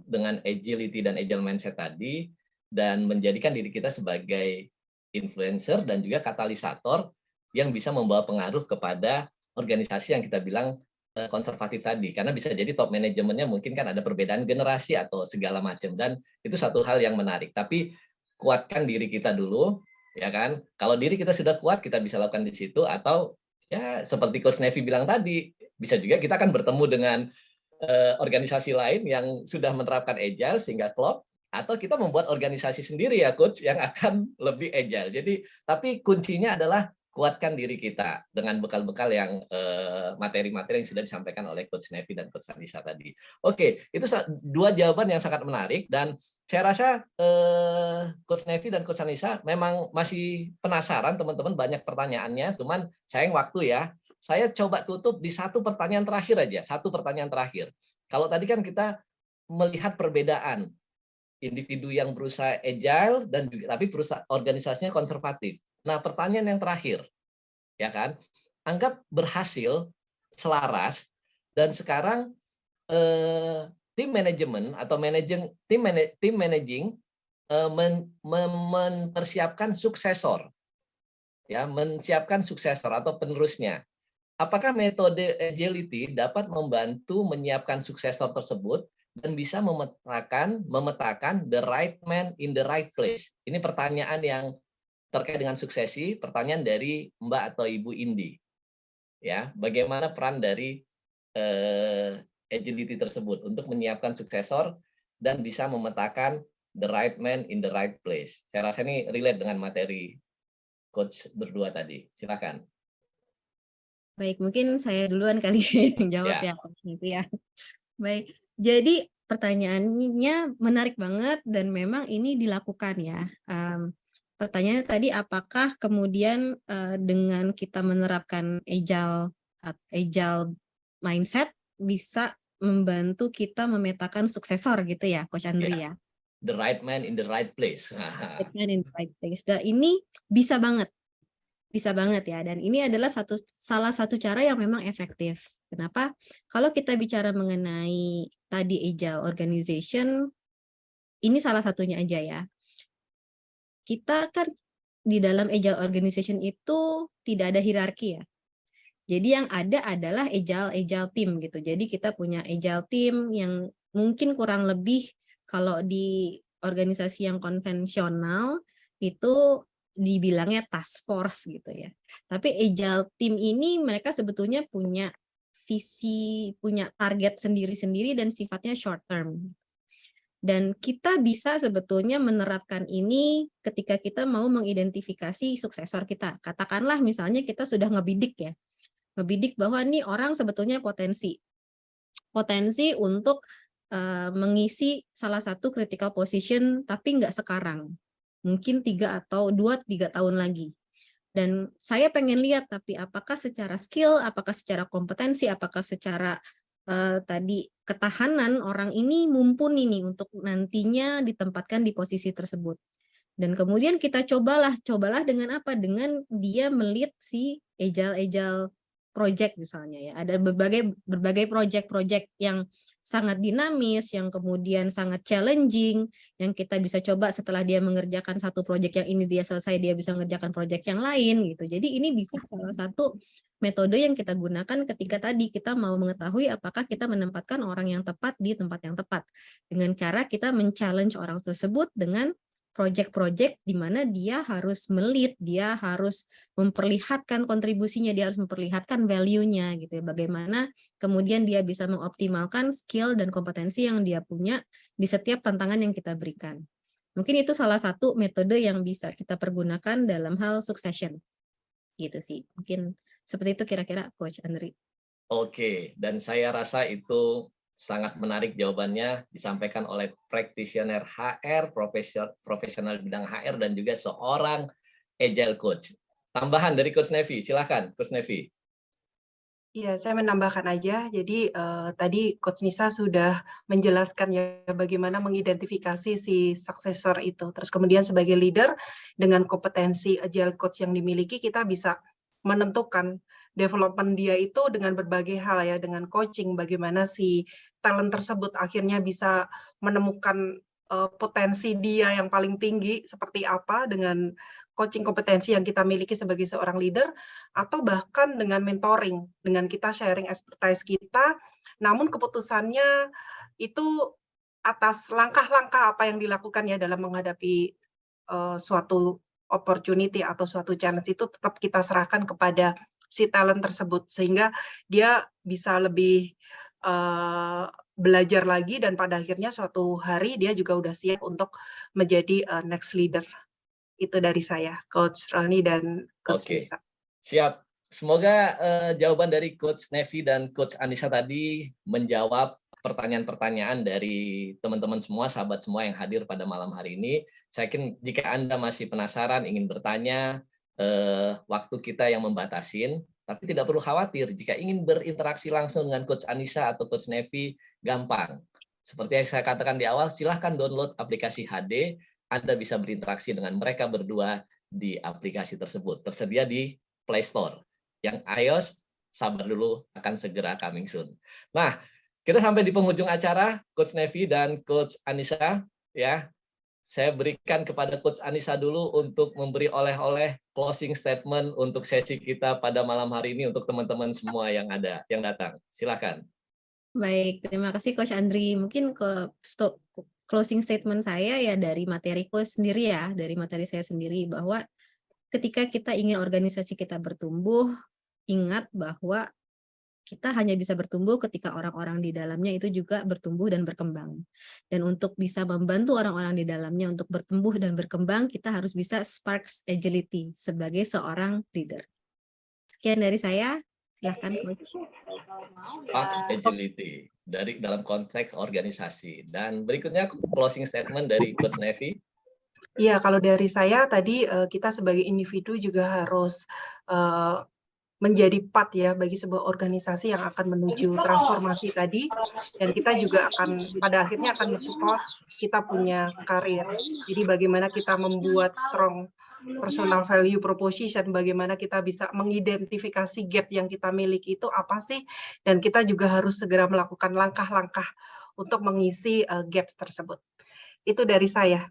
dengan agility dan agile mindset tadi, dan menjadikan diri kita sebagai influencer dan juga katalisator yang bisa membawa pengaruh kepada organisasi yang kita bilang konservatif tadi. Karena bisa jadi top manajemennya mungkin kan ada perbedaan generasi atau segala macam, dan itu satu hal yang menarik. Tapi kuatkan diri kita dulu, ya kan? Kalau diri kita sudah kuat, kita bisa lakukan di situ, atau ya seperti Coach Nevi bilang tadi, bisa juga kita akan bertemu dengan organisasi lain yang sudah menerapkan agile sehingga klop, atau kita membuat organisasi sendiri ya coach yang akan lebih agile. Jadi tapi kuncinya adalah kuatkan diri kita dengan bekal-bekal yang materi-materi yang sudah disampaikan oleh Coach Nevi dan Coach Anissa tadi. Oke, itu dua jawaban yang sangat menarik, dan saya rasa Coach Nevi dan Coach Anissa memang masih penasaran, teman-teman banyak pertanyaannya, cuman sayang waktu ya. Saya coba tutup di satu pertanyaan terakhir aja, satu pertanyaan terakhir. Kalau tadi kan kita melihat perbedaan individu yang berusaha agile dan juga tapi perusahaan organisasinya konservatif. Nah, pertanyaan yang terakhir, ya kan? Anggap berhasil, selaras, dan sekarang tim manajemen atau tim managing mempersiapkan suksesor, ya, menyiapkan suksesor atau penerusnya. Apakah metode agility dapat membantu menyiapkan suksesor tersebut dan bisa memetakan the right man in the right place? Ini pertanyaan yang terkait dengan suksesi, pertanyaan dari Mbak atau Ibu Indi. Ya, bagaimana peran dari agility tersebut untuk menyiapkan suksesor dan bisa memetakan the right man in the right place? Saya rasa ini relate dengan materi coach berdua tadi. Silakan. Baik, mungkin saya duluan kali yang jawab ya, gitu ya. Baik, jadi pertanyaannya menarik banget dan memang ini dilakukan ya. Pertanyaannya tadi, apakah kemudian dengan kita menerapkan agile mindset bisa membantu kita memetakan suksesor gitu ya, Coach Andri ya? The right man in the right place. Right man in the right place. Dan ini bisa banget ya, dan ini adalah salah satu cara yang memang efektif. Kenapa? Kalau kita bicara mengenai tadi agile organization, ini salah satunya aja ya. Kita kan di dalam agile organization itu tidak ada hierarki ya. Jadi yang ada adalah agile team gitu. Jadi kita punya agile team yang mungkin kurang lebih kalau di organisasi yang konvensional itu dibilangnya task force gitu ya. Tapi agile team ini mereka sebetulnya punya visi, punya target sendiri-sendiri dan sifatnya short term. Dan kita bisa sebetulnya menerapkan ini ketika kita mau mengidentifikasi suksesor kita. Katakanlah misalnya kita sudah ngebidik ya. Ngebidik bahwa nih orang sebetulnya potensi untuk mengisi salah satu critical position tapi nggak sekarang. Mungkin 2-3 tahun lagi. Dan saya pengen lihat tapi apakah secara skill, apakah secara kompetensi, apakah secara tadi ketahanan orang ini mumpuni nih untuk nantinya ditempatkan di posisi tersebut. Dan kemudian kita cobalah dengan apa? Dengan dia melit si agile project misalnya ya. Ada berbagai project yang sangat dinamis, yang kemudian sangat challenging, yang kita bisa coba setelah dia mengerjakan satu project yang ini dia selesai, dia bisa mengerjakan project yang lain gitu. Jadi ini bisa salah satu metode yang kita gunakan ketika tadi kita mau mengetahui apakah kita menempatkan orang yang tepat di tempat yang tepat. Dengan cara kita men-challenge orang tersebut dengan project-project di mana dia harus melit, dia harus memperlihatkan kontribusinya, dia harus memperlihatkan value-nya gitu ya. Bagaimana kemudian dia bisa mengoptimalkan skill dan kompetensi yang dia punya di setiap tantangan yang kita berikan. Mungkin itu salah satu metode yang bisa kita pergunakan dalam hal succession. Gitu sih. Mungkin seperti itu kira-kira Coach Andri. Oke, dan saya rasa itu sangat menarik jawabannya disampaikan oleh practitioner HR, profesional bidang HR, dan juga seorang agile coach. Tambahan dari Coach Nevi, silakan Coach Nevi. Iya, saya menambahkan aja. Jadi tadi Coach Nisa sudah menjelaskan ya bagaimana mengidentifikasi si suksesor itu. Terus kemudian sebagai leader dengan kompetensi agile coach yang dimiliki, kita bisa menentukan development dia itu dengan berbagai hal ya, dengan coaching, bagaimana si talent tersebut akhirnya bisa menemukan potensi dia yang paling tinggi seperti apa dengan coaching kompetensi yang kita miliki sebagai seorang leader, atau bahkan dengan mentoring, dengan kita sharing expertise kita, namun keputusannya itu atas langkah-langkah apa yang dilakukan ya dalam menghadapi suatu opportunity atau suatu challenge itu tetap kita serahkan kepada si talent tersebut, sehingga dia bisa lebih belajar lagi dan pada akhirnya suatu hari dia juga udah siap untuk menjadi next leader. Itu dari saya, Coach Roni dan Coach Oke, Nisa. siap. Semoga jawaban dari Coach Nevi dan Coach Anissa tadi menjawab pertanyaan-pertanyaan dari teman-teman semua, sahabat semua yang hadir pada malam hari ini. Saya yakin jika Anda masih penasaran, ingin bertanya, waktu kita yang membatasin, tapi tidak perlu khawatir. Jika ingin berinteraksi langsung dengan Coach Anissa atau Coach Nevi, gampang. Seperti yang saya katakan di awal, silahkan download aplikasi HD, Anda bisa berinteraksi dengan mereka berdua di aplikasi tersebut. Tersedia di Play Store. Yang iOS, sabar dulu, akan segera coming soon. Nah, kita sampai di penghujung acara, Coach Nevi dan Coach Anissa. Ya, saya berikan kepada Coach Anissa dulu untuk memberi oleh-oleh closing statement untuk sesi kita pada malam hari ini untuk teman-teman semua yang ada, yang datang. Silakan. Baik, terima kasih Coach Andri. Mungkin closing statement saya ya dari materi Coach sendiri ya, dari materi saya sendiri, bahwa ketika kita ingin organisasi kita bertumbuh, ingat bahwa kita hanya bisa bertumbuh ketika orang-orang di dalamnya itu juga bertumbuh dan berkembang. Dan untuk bisa membantu orang-orang di dalamnya untuk bertumbuh dan berkembang, kita harus bisa sparks agility sebagai seorang leader. Sekian dari saya, silahkan Coach. Sparks agility dari dalam konteks organisasi. Dan berikutnya closing statement dari Coach Nevi. Iya, kalau dari saya tadi kita sebagai individu juga harus menjadi part ya bagi sebuah organisasi yang akan menuju transformasi tadi, dan kita juga akan pada akhirnya akan mensupport kita punya karir. Jadi bagaimana kita membuat strong personal value proposition, bagaimana kita bisa mengidentifikasi gap yang kita miliki itu apa sih, dan kita juga harus segera melakukan langkah-langkah untuk mengisi gaps tersebut. Itu dari saya,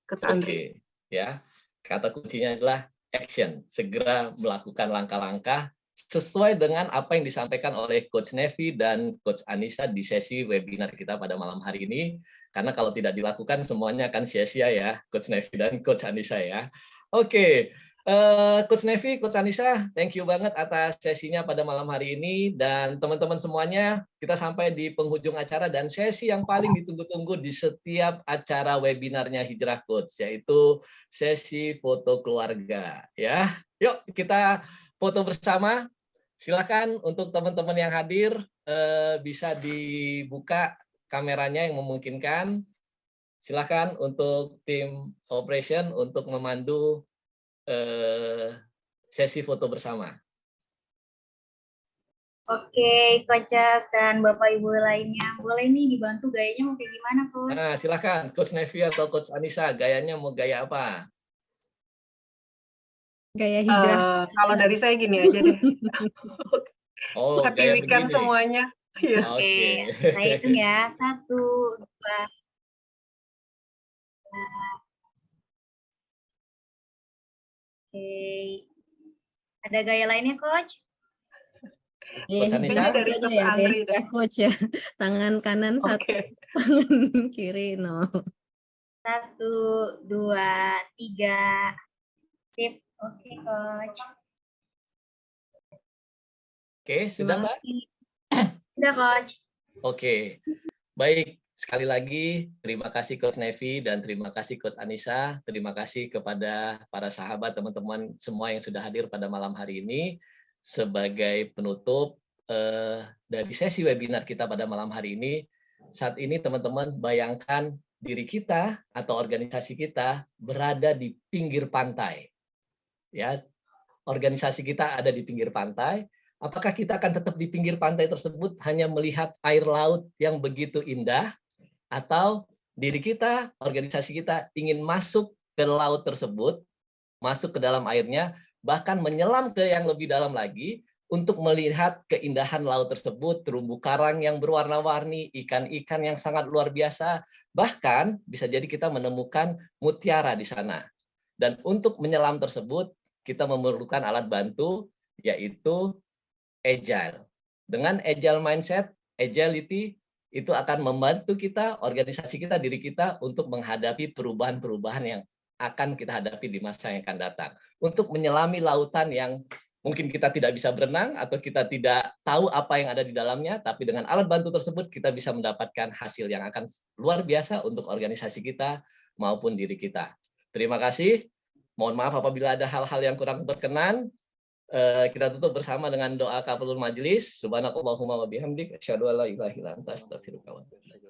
Coach Andri. Oke, ya. Kata kuncinya adalah action, segera melakukan langkah-langkah sesuai dengan apa yang disampaikan oleh Coach Nevi dan Coach Anissa di sesi webinar kita pada malam hari ini. Karena kalau tidak dilakukan semuanya akan sia-sia ya, Coach Nevi dan Coach Anissa ya. Oke, Coach Nevi, Coach Anissa, thank you banget atas sesinya pada malam hari ini. Dan teman-teman semuanya, kita sampai di penghujung acara dan sesi yang paling ditunggu-tunggu di setiap acara webinarnya Hijrah Coach, yaitu sesi foto keluarga. Ya, yuk kita foto bersama. Silakan untuk teman-teman yang hadir, bisa dibuka kameranya yang memungkinkan. Silakan untuk tim operation untuk memandu sesi foto bersama. Oke, Coaches dan Bapak Ibu lainnya, boleh nih dibantu gayanya mau kayak gimana, Coach? Nah, silakan Coach Nevi atau Coach Anissa, gayanya mau gaya apa? Gaya hijrah. Kalau dari saya gini aja deh. Oh, Happy gaya weekend begini. semuanya. Ya. Oke, saya hitung ya. 1, 2, 3. Oke. Ada gaya lainnya, Coach? Gaya Coach Anissa? dari Coach Andri deh. Coach ya. Tangan kanan satu, tangan kiri 0. 1, 2, 3. Sip. Oke, Coach. Oke, sudah Mbak? Sudah, Coach. Oke, baik. Sekali lagi, terima kasih Coach Nevi dan terima kasih Coach Anissa. Terima kasih kepada para sahabat, teman-teman semua yang sudah hadir pada malam hari ini. Sebagai penutup dari sesi webinar kita pada malam hari ini, saat ini teman-teman bayangkan diri kita atau organisasi kita berada di pinggir pantai. Ya, organisasi kita ada di pinggir pantai. Apakah kita akan tetap di pinggir pantai tersebut hanya melihat air laut yang begitu indah, atau diri kita, organisasi kita ingin masuk ke laut tersebut, masuk ke dalam airnya, bahkan menyelam ke yang lebih dalam lagi untuk melihat keindahan laut tersebut, terumbu karang yang berwarna-warni, ikan-ikan yang sangat luar biasa, bahkan bisa jadi kita menemukan mutiara di sana. Dan untuk menyelam tersebut, kita memerlukan alat bantu, yaitu agile. Dengan agile mindset, agility, itu akan membantu kita, organisasi kita, diri kita, untuk menghadapi perubahan-perubahan yang akan kita hadapi di masa yang akan datang. Untuk menyelami lautan yang mungkin kita tidak bisa berenang atau kita tidak tahu apa yang ada di dalamnya, tapi dengan alat bantu tersebut kita bisa mendapatkan hasil yang akan luar biasa untuk organisasi kita maupun diri kita. Terima kasih. Mohon maaf apabila ada hal-hal yang kurang berkenan. Kita tutup bersama dengan doa kafaratul majelis. Subhanakallahumma wa bihamdik, asyhadu an la ilaha illa anta, astaghfiruka wa atubu ilaik.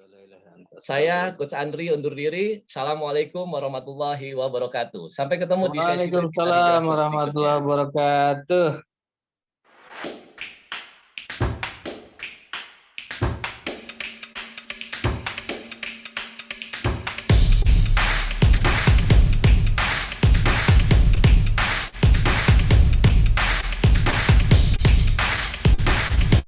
Saya Coach Andri undur diri. Assalamualaikum warahmatullahi wabarakatuh. Sampai ketemu di sesi Waalaikumsalam warahmatullahi wabarakatuh.